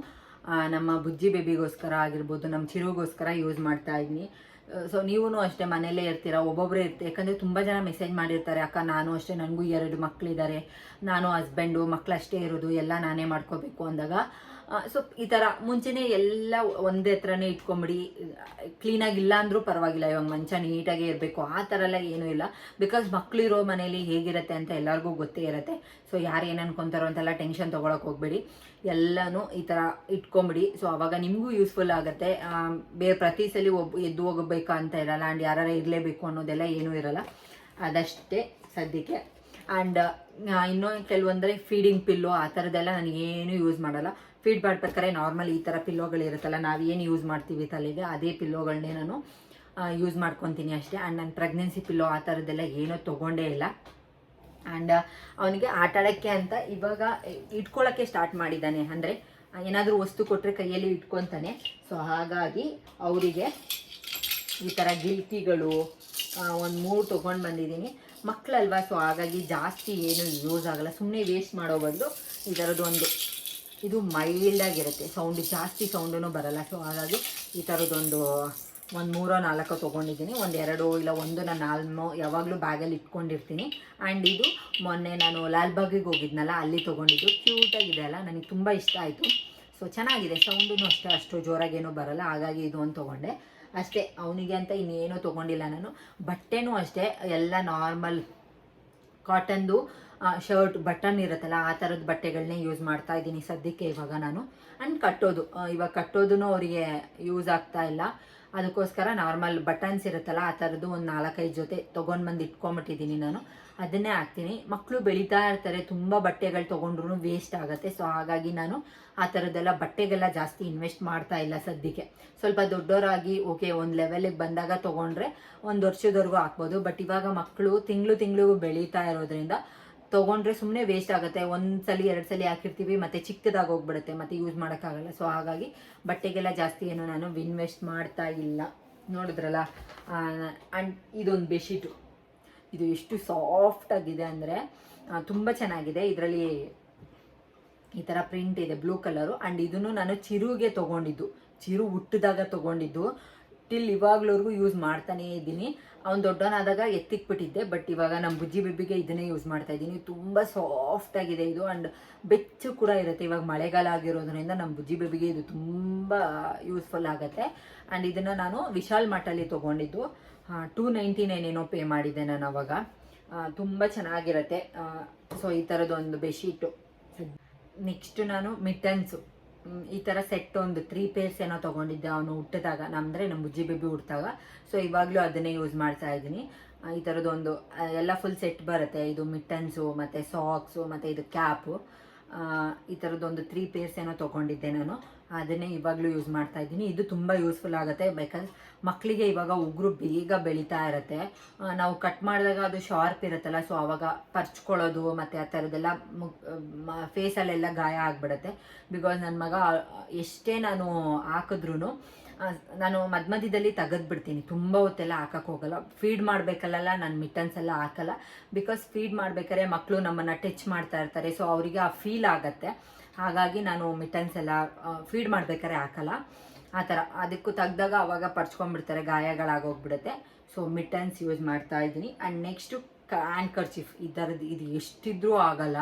ನಮ್ಮ ಬುಜ್ಜಿ ಬೇಬಿಗೋಸ್ಕರ ಆಗಿರ್ಬೋದು, ನಮ್ಮ ಚಿರುಗೋಸ್ಕರ ಯೂಸ್ ಮಾಡ್ತಾ ಇದ್ದೀನಿ. ಸೊ ನೀವೂ ಅಷ್ಟೇ ಮನೆಯಲ್ಲೇ ಇರ್ತೀರಾ, ಒಬ್ಬೊಬ್ಬರೇ ಇರ್ತೀವಿ. ಯಾಕಂದರೆ ತುಂಬ ಜನ ಮೆಸೇಜ್ ಮಾಡಿರ್ತಾರೆ, ಅಕ್ಕ ನಾನು ಅಷ್ಟೇ, ನನಗೂ 2 ಮಕ್ಕಳಿದ್ದಾರೆ, ನಾನು ಹಸ್ಬೆಂಡು ಮಕ್ಕಳಷ್ಟೇ ಇರೋದು, ಎಲ್ಲ ನಾನೇ ಮಾಡ್ಕೋಬೇಕು ಅಂದಾಗ ಸೊ ಈ ಥರ ಮುಂಚೆನೇ ಎಲ್ಲ ಒಂದೇ ಹತ್ರನೇ ಇಟ್ಕೊಂಬಿಡಿ. ಕ್ಲೀನಾಗಿಲ್ಲ ಅಂದರೂ ಪರವಾಗಿಲ್ಲ, ಇವಾಗ ಮಂಚ ನೀಟಾಗೇ ಇರಬೇಕು ಆ ಥರ ಎಲ್ಲ ಏನೂ ಇಲ್ಲ. ಬಿಕಾಸ್ ಮಕ್ಕಳು ಇರೋ ಮನೇಲಿ ಹೇಗಿರುತ್ತೆ ಅಂತ ಎಲ್ಲರಿಗೂ ಗೊತ್ತೇ ಇರುತ್ತೆ. ಸೊ ಯಾರು ಏನು ಅನ್ಕೊತಾರೋ ಅಂತೆಲ್ಲ ಟೆನ್ಷನ್ ತೊಗೊಳಕ್ಕೆ ಹೋಗ್ಬೇಡಿ, ಎಲ್ಲನೂ ಈ ಥರ ಇಟ್ಕೊಂಬಿಡಿ. ಸೊ ಆವಾಗ ನಿಮಗೂ ಯೂಸ್ಫುಲ್ ಆಗುತ್ತೆ. ಪ್ರತಿ ಸಲ ಎದ್ದು ಹೋಗಬೇಕಾ ಅಂತ ಇರಲ್ಲ. ಆ್ಯಂಡ್ ಯಾರು ಇರಲೇಬೇಕು ಅನ್ನೋದೆಲ್ಲ ಏನೂ ಇರಲ್ಲ. ಅದಷ್ಟೇ ಸದ್ಯಕ್ಕೆ. ಆ್ಯಂಡ್ ಇನ್ನೂ ಕೆಲವೊಂದರೆ ಫೀಡಿಂಗ್ ಪಿಲ್ಲೋ ಆ ಥರದ್ದೆಲ್ಲ ನನಗೇನು ಯೂಸ್ ಮಾಡಲ್ಲ. ಫೀಡ್ ಮಾಡ್ಬೇಕಾದ್ರೆ ನಾರ್ಮಲ್ ಈ ಥರ ಪಿಲ್ಲೋಗಳಿರುತ್ತಲ್ಲ, ನಾವು ಏನು ಯೂಸ್ ಮಾಡ್ತೀವಿ ತಲೆಗೆ, ಅದೇ ಪಿಲ್ಲೋಗಳನ್ನೇ ನಾನು ಯೂಸ್ ಮಾಡ್ಕೊತೀನಿ ಅಷ್ಟೇ. ಆ್ಯಂಡ್ ನಾನು ಪ್ರೆಗ್ನೆನ್ಸಿ ಪಿಲ್ಲೋ ಆ ಥರದ್ದೆಲ್ಲ ಏನೂ ತೊಗೊಂಡೇ ಇಲ್ಲ. ಆ್ಯಂಡ್ ಅವನಿಗೆ ಆಟಾಡೋಕ್ಕೆ ಅಂತ ಇವಾಗ ಇಟ್ಕೊಳ್ಳೋಕ್ಕೆ ಸ್ಟಾರ್ಟ್ ಮಾಡಿದ್ದಾನೆ. ಅಂದರೆ ಏನಾದರೂ ವಸ್ತು ಕೊಟ್ಟರೆ ಕೈಯಲ್ಲಿ ಇಟ್ಕೊತಾನೆ. ಸೊ ಹಾಗಾಗಿ ಅವರಿಗೆ ಈ ಥರ ಗಿಲ್ಕಿಗಳು ಒಂದು 3 ತೊಗೊಂಡು ಬಂದಿದ್ದೀನಿ. ಮಕ್ಕಳಲ್ವಾ, ಸೊ ಹಾಗಾಗಿ ಜಾಸ್ತಿ ಏನು ಯೂಸ್ ಆಗೋಲ್ಲ. ಸುಮ್ಮನೆ ವೇಸ್ಟ್ ಮಾಡೋ ಬದಲು ಈ ಥರದ್ದೊಂದು, ಇದು ಮೈಲ್ಡಾಗಿರುತ್ತೆ, ಸೌಂಡ್ ಜಾಸ್ತಿ ಸೌಂಡೂ ಬರಲ್ಲ. ಸೊ ಹಾಗಾಗಿ ಈ ಥರದ್ದೊಂದು 3-4 ತೊಗೊಂಡಿದ್ದೀನಿ. 1-2 ಇಲ್ಲ 1 ನಾನು ಯಾವಾಗಲೂ ಬ್ಯಾಗಲ್ಲಿ ಇಟ್ಕೊಂಡಿರ್ತೀನಿ. ಆ್ಯಂಡ್ ಇದು ಮೊನ್ನೆ ನಾನು ಲಾಲ್ಬಾಗಿಗೆ ಹೋಗಿದ್ನಲ್ಲ, ಅಲ್ಲಿ ತೊಗೊಂಡಿದ್ದು. ಕ್ಯೂಟಾಗಿದೆ ಅಲ್ಲ, ನನಗೆ ತುಂಬ ಇಷ್ಟ ಆಯಿತು. ಸೊ ಚೆನ್ನಾಗಿದೆ, ಸೌಂಡೂ ಅಷ್ಟೇ ಅಷ್ಟು ಜೋರಾಗೇನೂ ಬರಲ್ಲ. ಹಾಗಾಗಿ ಇದು ಒಂದು ತೊಗೊಂಡೆ ಅಷ್ಟೇ. ಅವನಿಗೆ ಅಂತ ಇನ್ನೇನೂ ತೊಗೊಂಡಿಲ್ಲ ನಾನು. ಬಟ್ಟೆನೂ ಅಷ್ಟೇ ಎಲ್ಲ ನಾರ್ಮಲ್ ಕಾಟನ್ದು ಶರ್ಟ್ ಬಟನ್ ಇರುತ್ತಲ್ಲ ಆ ಥರದ ಬಟ್ಟೆಗಳನ್ನೇ ಯೂಸ್ ಮಾಡ್ತಾ ಇದ್ದೀನಿ ಸದ್ಯಕ್ಕೆ ಇವಾಗ ನಾನು. ಆ್ಯಂಡ್ ಕಟ್ಟೋದು, ಇವಾಗ ಕಟ್ಟೋದೂ ಅವರಿಗೆ ಯೂಸ್ ಆಗ್ತಾ ಇಲ್ಲ, ಅದಕ್ಕೋಸ್ಕರ ನಾರ್ಮಲ್ ಬಟನ್ಸ್ ಇರುತ್ತಲ್ಲ ಆ ಥರದ್ದು ಒಂದು 4-5 ಜೊತೆ ತೊಗೊಂಡ್ಬಂದು ಇಟ್ಕೊಂಬಿಟ್ಟಿದ್ದೀನಿ ನಾನು, ಅದನ್ನೇ ಹಾಕ್ತೀನಿ. ಮಕ್ಕಳು ಬೆಳೀತಾ ಇರ್ತಾರೆ, ತುಂಬ ಬಟ್ಟೆಗಳು ತೊಗೊಂಡ್ರು ವೇಸ್ಟ್ ಆಗುತ್ತೆ. ಸೊ ಹಾಗಾಗಿ ನಾನು ಆ ಥರದ್ದೆಲ್ಲ ಬಟ್ಟೆಗೆಲ್ಲ ಜಾಸ್ತಿ ಇನ್ವೆಸ್ಟ್ ಮಾಡ್ತಾ ಇಲ್ಲ ಸದ್ಯಕ್ಕೆ. ಸ್ವಲ್ಪ ದೊಡ್ಡವರಾಗಿ ಓಕೆ ಒಂದು ಲೆವೆಲಿಗೆ ಬಂದಾಗ ತೊಗೊಂಡ್ರೆ 1 ವರ್ಷದವರೆಗೂ ಹಾಕ್ಬೋದು. ಬಟ್ ಇವಾಗ ಮಕ್ಕಳು ತಿಂಗಳು ಬೆಳೀತಾ ಇರೋದ್ರಿಂದ ತೊಗೊಂಡ್ರೆ ಸುಮ್ಮನೆ ವೇಸ್ಟ್ ಆಗುತ್ತೆ. 1 ಸಲ 2 ಸಲ ಹಾಕಿರ್ತೀವಿ, ಮತ್ತು ಚಿಕ್ಕದಾಗಿ ಹೋಗ್ಬಿಡುತ್ತೆ, ಮತ್ತು ಯೂಸ್ ಮಾಡೋಕ್ಕಾಗಲ್ಲ. ಸೊ ಹಾಗಾಗಿ ಬಟ್ಟೆಗೆಲ್ಲ ಜಾಸ್ತಿ ಏನು ನಾನು ಇನ್ವೆಸ್ಟ್ ಮಾಡ್ತಾ ಇಲ್ಲ. ನೋಡಿದ್ರಲ್ಲ. ಆ್ಯಂಡ್ ಇದೊಂದು ಬೆಡ್ಶೀಟು, ಇದು ಎಷ್ಟು ಸಾಫ್ಟ್ ಆಗಿದೆ ಅಂದರೆ ತುಂಬ ಚೆನ್ನಾಗಿದೆ. ಇದರಲ್ಲಿ ಈ ಥರ ಪ್ರಿಂಟ್ ಇದೆ, ಬ್ಲೂ ಕಲರು. ಆ್ಯಂಡ್ ಇದನ್ನು ನಾನು ಚಿರುಗೆ ತೊಗೊಂಡಿದ್ದು, ಚಿರು ಹುಟ್ಟಿದಾಗ ತೊಗೊಂಡಿದ್ದು. ಟಿಲ್ ಇವಾಗ್ಲವರೆಗೂ ಯೂಸ್ ಮಾಡ್ತಾನೇ ಇದ್ದೀನಿ. ಅವ್ನು ದೊಡ್ಡವನಾದಾಗ ಎತ್ತಿಕ್ಬಿಟ್ಟಿದ್ದೆ, ಬಟ್ ಇವಾಗ ನಮ್ಮ ಬುಜ್ಜಿ ಬೇಬಿಗೆ ಇದನ್ನೇ ಯೂಸ್ ಮಾಡ್ತಾ ಇದ್ದೀನಿ. ತುಂಬ ಸಾಫ್ಟ್ ಆಗಿದೆ ಇದು, ಆ್ಯಂಡ್ ಬೆಚ್ಚು ಕೂಡ ಇರುತ್ತೆ. ಇವಾಗ ಮಳೆಗಾಲ ಆಗಿರೋದ್ರಿಂದ ನಮ್ಮ ಬುಜ್ಜಿ ಬೇಬಿಗೆ ಇದು ತುಂಬ ಯೂಸ್ಫುಲ್ ಆಗುತ್ತೆ. ಆ್ಯಂಡ್ ಇದನ್ನು ನಾನು ವಿಶಾಲ್ ಮಾರ್ಟಲ್ಲಿ ತೊಗೊಂಡಿದ್ದು, $299 ಏನೋ ಪೇ ಮಾಡಿದ್ದೆ ನಾನು ಅವಾಗ. ತುಂಬ ಚೆನ್ನಾಗಿರುತ್ತೆ. ಸೊ ಈ ಥರದೊಂದು ಬೆಡ್ಶೀಟು. ನೆಕ್ಸ್ಟ್ ನಾನು ಮಿಟನ್ಸು, ಈ ಥರ ಸೆಟ್ ಒಂದು 3 ಪೇರ್ಸ್ ಏನೋ ತೊಗೊಂಡಿದ್ದೆ ಅವನು ಹುಟ್ಟಿದಾಗ, ನಮ್ಮಂದರೆ ನಮ್ಮ ಬುಜ್ಜಿ ಬೇಬಿ ಹುಟ್ಟಿದಾಗ. ಸೊ ಇವಾಗಲೂ ಅದನ್ನೇ ಯೂಸ್ ಮಾಡ್ತಾ ಇದ್ದೀನಿ. ಈ ಥರದೊಂದು ಎಲ್ಲ ಫುಲ್ ಸೆಟ್ ಬರುತ್ತೆ. ಇದು ಮಿಟನ್ಸು ಮತ್ತು ಸಾಕ್ಸು ಮತ್ತು ಇದು ಕ್ಯಾಪು, ಈ ಥರದ್ದೊಂದು 3 ಪೇರ್ಸ್ ಏನೋ ತೊಗೊಂಡಿದ್ದೆ ನಾನು, ಅದನ್ನೇ ಇವಾಗಲೂ ಯೂಸ್ ಮಾಡ್ತಾ ಇದ್ದೀನಿ. ಇದು ತುಂಬ ಯೂಸ್ಫುಲ್ ಆಗುತ್ತೆ. ಬಿಕಾಸ್ ಮಕ್ಕಳಿಗೆ ಇವಾಗ ಉಗುರು ಬೇಗ ಬೆಳೀತಾ ಇರುತ್ತೆ. ನಾವು ಕಟ್ ಮಾಡಿದಾಗ ಅದು ಶಾರ್ಪ್ ಇರುತ್ತಲ್ಲ, ಸೊ ಆವಾಗ ಪರ್ಚ್ಕೊಳ್ಳೋದು ಮತ್ತು ಆ ಥರದ್ದೆಲ್ಲ ಫೇಸಲ್ಲೆಲ್ಲ ಗಾಯ ಆಗಿಬಿಡುತ್ತೆ. ಬಿಕಾಸ್ ನನ್ನ ಮಗ ಎಷ್ಟೇ ನಾನು ಹಾಕಿದ್ರೂ ನಾನು ಮಧ್ಯದಲ್ಲಿ ತೆಗೆದ್ಬಿಡ್ತೀನಿ, ತುಂಬ ಹೊತ್ತೆಲ್ಲ ಹಾಕಕ್ಕೆ ಹೋಗಲ್ಲ. ಫೀಡ್ ಮಾಡಬೇಕಲ್ಲ ನಾನು ಮಿಟನ್ಸ್ ಎಲ್ಲ ಹಾಕಲ್ಲ, ಬಿಕಾಸ್ ಫೀಡ್ ಮಾಡ್ಬೇಕಾದ್ರೆ ಮಕ್ಕಳು ನಮ್ಮನ್ನು ಟಚ್ ಮಾಡ್ತಾ ಇರ್ತಾರೆ. ಸೊ ಅವರಿಗೆ ಆ ಫೀಲ್ ಆಗುತ್ತೆ. ಹಾಗಾಗಿ ನಾನು ಮಿಟನ್ಸ್ ಎಲ್ಲ ಫೀಡ್ ಮಾಡ್ಬೇಕಾದ್ರೆ ಹಾಕಲ್ಲ. ಆ ಥರ ಅದಕ್ಕೂ ತೆಗ್ದಾಗ ಅವಾಗ ಪರ್ಚ್ಕೊಂಡ್ಬಿಡ್ತಾರೆ, ಗಾಯಗಳಾಗೋಗ್ಬಿಡುತ್ತೆ. ಸೊ ಮಿಟನ್ಸ್ ಯೂಸ್ ಮಾಡ್ತಾ ಇದ್ದೀನಿ. ಆ್ಯಂಡ್ ನೆಕ್ಸ್ಟು ಹ್ಯಾಂಡ್ಕರ್ಚೀಫ್, ಈ ಥರದ್ದು ಇದು ಎಷ್ಟಿದ್ರೂ ಆಗಲ್ಲ.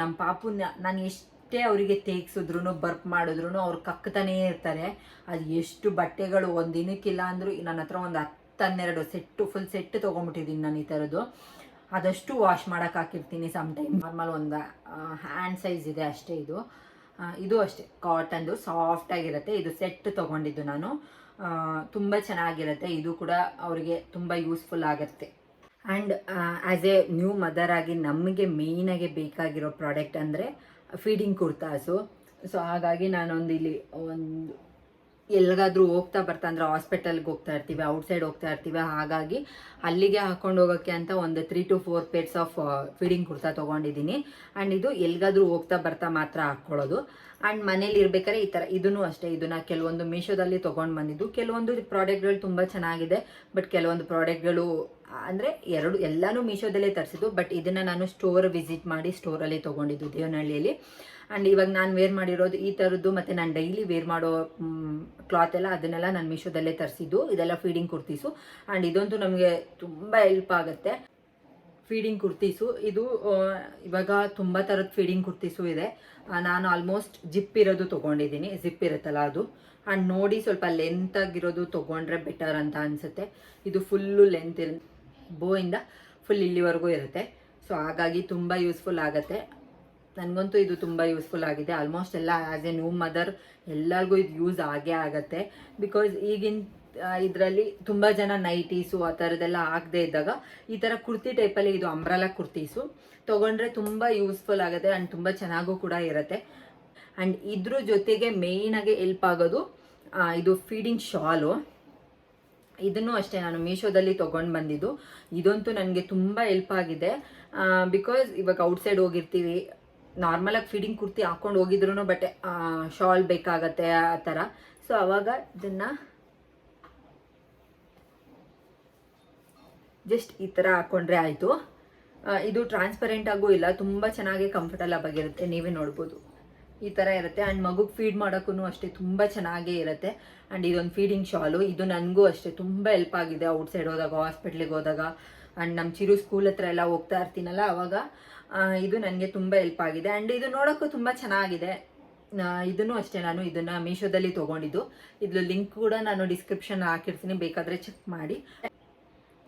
ನಮ್ಮ ಪಾಪುನ ನಾನು ಎಷ್ಟೇ ಅವರಿಗೆ ತೇಗ್ಸಿದ್ರು ಬರ್ಪ್ ಮಾಡಿದ್ರು ಅವ್ರು ಕಕ್ತಾನೇ ಇರ್ತಾರೆ. ಅದು ಎಷ್ಟು ಬಟ್ಟೆಗಳು ಒಂದು ದಿನಕ್ಕಿಲ್ಲ ಅಂದರೂ ನನ್ನ ಹತ್ರ ಒಂದು 10-12 ಸೆಟ್ಟು ಫುಲ್ ಸೆಟ್ ತೊಗೊಂಬಿಟ್ಟಿದ್ದೀನಿ ನಾನು ಈ ಥರದ್ದು. ಅದಷ್ಟು ವಾಶ್ ಮಾಡೋಕೆ ಹಾಕಿರ್ತೀನಿ ಸಮ್ಟೈಮ್. ನಾರ್ಮಲ್ ಒಂದು ಹ್ಯಾಂಡ್ ಸೈಜ್ ಇದೆ ಅಷ್ಟೇ. ಇದು ಅಷ್ಟೇ ಕಾಟನ್ದು, ಸಾಫ್ಟಾಗಿರುತ್ತೆ. ಇದು ಸೆಟ್ ತೊಗೊಂಡಿದ್ದು ನಾನು, ತುಂಬ ಚೆನ್ನಾಗಿರುತ್ತೆ. ಇದು ಕೂಡ ಅವರಿಗೆ ತುಂಬ ಯೂಸ್ಫುಲ್ ಆಗುತ್ತೆ. And as A new mother ಆಗಿ ನಮಗೆ ಮೇಯ್ನಾಗಿ ಬೇಕಾಗಿರೋ ಪ್ರಾಡಕ್ಟ್ ಅಂದರೆ ಫೀಡಿಂಗ್ ಕುರ್ತಾಸು. ಸೊ ಹಾಗಾಗಿ ನಾನೊಂದು ಇಲ್ಲಿ ಒಂದು ಎಲ್ಲಿಗಾದ್ರೂ ಹೋಗ್ತಾ ಬರ್ತಾ ಅಂದರೆ ಹಾಸ್ಪಿಟಲ್ಗೆ ಹೋಗ್ತಾ ಇರ್ತೀವಿ, ಔಟ್ಸೈಡ್ ಹೋಗ್ತಾ ಇರ್ತೀವಿ, ಹಾಗಾಗಿ ಅಲ್ಲಿಗೆ ಹಾಕೊಂಡು ಹೋಗೋಕ್ಕೆ ಅಂತ ಒಂದು 3 to 4 pairs of feeding kurta ತೊಗೊಂಡಿದ್ದೀನಿ. ಆ್ಯಂಡ್ ಇದು ಎಲ್ಲಿಗಾದ್ರೂ ಹೋಗ್ತಾ ಬರ್ತಾ ಮಾತ್ರ ಹಾಕ್ಕೊಳ್ಳೋದು. ಆ್ಯಂಡ್ ಮನೇಲಿ ಇರ್ಬೇಕಾದ್ರೆ ಈ ಥರ ಇದನ್ನು ಅಷ್ಟೇ. ಇದನ್ನು ಕೆಲವೊಂದು ಮೀಶೋದಲ್ಲಿ ತೊಗೊಂಡು ಬಂದಿದ್ದು. ಕೆಲವೊಂದು ಪ್ರಾಡಕ್ಟ್ಗಳು ತುಂಬ ಚೆನ್ನಾಗಿದೆ, ಬಟ್ ಕೆಲವೊಂದು ಪ್ರಾಡಕ್ಟ್ಗಳು ಅಂದರೆ ಎಲ್ಲನೂ ಮೀಶೋದಲ್ಲೇ ತರಿಸಿದ್ದು. ಬಟ್ ಇದನ್ನು ನಾನು ಸ್ಟೋರ್ ವಿಸಿಟ್ ಮಾಡಿ ಸ್ಟೋರಲ್ಲಿ ತೊಗೊಂಡಿದ್ದು, ದೇವನಹಳ್ಳಿಯಲ್ಲಿ. ಆ್ಯಂಡ್ ಇವಾಗ ನಾನು ವೇರ್ ಮಾಡಿರೋದು ಈ ಥರದ್ದು, ಮತ್ತು ನಾನು ಡೈಲಿ ವೇರ್ ಮಾಡೋ ಕ್ಲಾತ್ ಎಲ್ಲ ಅದನ್ನೆಲ್ಲ ನಾನು ಮೀಶೋದಲ್ಲೇ ತರಿಸಿದ್ದು. ಇದೆಲ್ಲ ಫೀಡಿಂಗ್ ಕುರ್ತೀಸು. ಆ್ಯಂಡ್ ಇದಂತೂ ನಮಗೆ ತುಂಬ ಹೆಲ್ಪ್ ಆಗುತ್ತೆ, ಫೀಡಿಂಗ್ ಕುರ್ತೀಸು. ಇದು ಇವಾಗ ತುಂಬ ಥರದ ಫೀಡಿಂಗ್ ಕುರ್ತೀಸು ಇದೆ. ನಾನು ಆಲ್ಮೋಸ್ಟ್ ಜಿಪ್ ಇರೋದು ತೊಗೊಂಡಿದ್ದೀನಿ, ಜಿಪ್ ಇರುತ್ತಲ್ಲ ಅದು. ಆ್ಯಂಡ್ ನೋಡಿ ಸ್ವಲ್ಪ ಲೆಂತ್ ಆಗಿರೋದು ತೊಗೊಂಡ್ರೆ ಬೆಟರ್ ಅಂತ ಅನಿಸುತ್ತೆ. ಇದು ಫುಲ್ಲು ಲೆಂತ್ ಬೋಯಿಂದ ಫುಲ್ ಇಲ್ಲಿವರೆಗೂ ಇರುತ್ತೆ. ಸೊ ಹಾಗಾಗಿ ತುಂಬ ಯೂಸ್ಫುಲ್ ಆಗುತ್ತೆ. ನನಗಂತೂ ಇದು ತುಂಬ ಯೂಸ್ಫುಲ್ ಆಗಿದೆ. ಆಲ್ಮೋಸ್ಟ್ ಎಲ್ಲ ಆ್ಯಸ್ ಎ ನ್ಯೂ ಮದರ್ ಎಲ್ಲರಿಗೂ ಇದು ಯೂಸ್ ಆಗೇ ಆಗುತ್ತೆ. ಬಿಕಾಸ್ ಈಗಿನ ಇದರಲ್ಲಿ ತುಂಬ ಜನ ನೈಟೀಸು ಆ ಥರದ್ದೆಲ್ಲ ಆಗದೆ ಇದ್ದಾಗ ಈ ಥರ ಕುರ್ತಿ ಟೈಪಲ್ಲಿ, ಇದು ಅಂಬ್ರೆಲಾ ಕುರ್ತೀಸು ತೊಗೊಂಡ್ರೆ ತುಂಬ ಯೂಸ್ಫುಲ್ ಆಗುತ್ತೆ. ಆ್ಯಂಡ್ ತುಂಬ ಚೆನ್ನಾಗೂ ಕೂಡ ಇರುತ್ತೆ. ಆ್ಯಂಡ್ ಇದ್ರ ಜೊತೆಗೆ ಮೇಯ್ನಾಗಿ ಹೆಲ್ಪ್ ಆಗೋದು ಇದು ಫೀಡಿಂಗ್ ಶಾಲು. ಇದನ್ನು ಅಷ್ಟೇ ನಾನು ಮೀಶೋದಲ್ಲಿ ತೊಗೊಂಡು ಬಂದಿದ್ದು. ಇದಂತೂ ನನಗೆ ತುಂಬ ಹೆಲ್ಪ್ ಆಗಿದೆ. ಬಿಕಾಸ್ ಇವಾಗ ಔಟ್ಸೈಡ್ ಹೋಗಿರ್ತೀವಿ, ನಾರ್ಮಲಾಗಿ ಫೀಡಿಂಗ್ ಕುರ್ತಿ ಹಾಕ್ಕೊಂಡು ಹೋಗಿದ್ರು ಬಟ್ ಶಾಲ್ ಬೇಕಾಗತ್ತೆ ಆ ಥರ. ಸೊ ಆವಾಗ ಇದನ್ನು ಜಸ್ಟ್ ಈ ಥರ ಹಾಕ್ಕೊಂಡ್ರೆ ಆಯಿತು. ಇದು ಟ್ರಾನ್ಸ್ಪರೆಂಟ್ ಆಗೂ ಇಲ್ಲ, ತುಂಬ ಚೆನ್ನಾಗಿ ಕಂಫರ್ಟಬಲ್ ಆಗಿರುತ್ತೆ. ನೀವೇ ನೋಡ್ಬೋದು ಈ ಥರ ಇರುತ್ತೆ. ಆ್ಯಂಡ್ ಮಗುಗೆ ಫೀಡ್ ಮಾಡೋಕ್ಕೂ ಅಷ್ಟೇ ತುಂಬ ಚೆನ್ನಾಗೇ ಇರುತ್ತೆ. ಆ್ಯಂಡ್ ಇದೊಂದು ಫೀಡಿಂಗ್ ಶಾಲು, ಇದು ನನಗೂ ಅಷ್ಟೇ ತುಂಬ ಹೆಲ್ಪ್ ಆಗಿದೆ ಔಟ್ಸೈಡ್ ಹೋದಾಗ, ಹಾಸ್ಪಿಟ್ಲಿಗೆ ಹೋದಾಗ. ಆ್ಯಂಡ್ ನಮ್ಮ ಚಿರು ಸ್ಕೂಲ್ ಹತ್ರ ಎಲ್ಲ ಹೋಗ್ತಾ ಇರ್ತೀನಲ್ಲ ಆವಾಗ ಇದು ನನಗೆ ತುಂಬ ಹೆಲ್ಪ್ ಆಗಿದೆ. ಆ್ಯಂಡ್ ಇದು ನೋಡೋಕ್ಕೂ ತುಂಬ ಚೆನ್ನಾಗಿದೆ. ಇದನ್ನು ಅಷ್ಟೇ ನಾನು ಇದನ್ನು ಮೀಶೋದಲ್ಲಿ ತೊಗೊಂಡಿದ್ದು. ಇದ್ರ ಲಿಂಕ್ ಕೂಡ ನಾನು ಡಿಸ್ಕ್ರಿಪ್ಷನ್ ಹಾಕಿರ್ತೀನಿ, ಬೇಕಾದರೆ ಚೆಕ್ ಮಾಡಿ.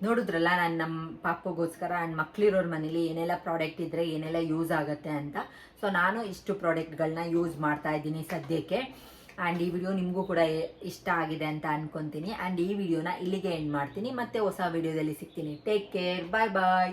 ನೋಡಿದ್ರಲ್ಲ ನಾನು ನಮ್ಮ ಪಾಪಗೋಸ್ಕರ ಆ್ಯಂಡ್ ಮಕ್ಳಿರೋರ ಮನೇಲಿ ಏನೆಲ್ಲ ಪ್ರಾಡಕ್ಟ್ ಇದ್ದರೆ ಏನೆಲ್ಲ ಯೂಸ್ ಆಗುತ್ತೆ ಅಂತ. ಸೊ ನಾನು ಇಷ್ಟು ಪ್ರಾಡಕ್ಟ್ಗಳನ್ನ ಯೂಸ್ ಮಾಡ್ತಾ ಇದ್ದೀನಿ ಸದ್ಯಕ್ಕೆ. ಆ್ಯಂಡ್ ಈ ವಿಡಿಯೋ ನಿಮಗೂ ಕೂಡ ಇಷ್ಟ ಆಗಿದೆ ಅಂತ ಅನ್ಕೊತೀನಿ. ಆ್ಯಂಡ್ ಈ ವಿಡಿಯೋನ ಇಲ್ಲಿಗೆ ಎಂಡ್ ಮಾಡ್ತೀನಿ. ಮತ್ತೆ ಹೊಸ ವಿಡಿಯೋದಲ್ಲಿ ಸಿಗ್ತೀನಿ. ಟೇಕ್ ಕೇರ್, ಬಾಯ್ ಬಾಯ್.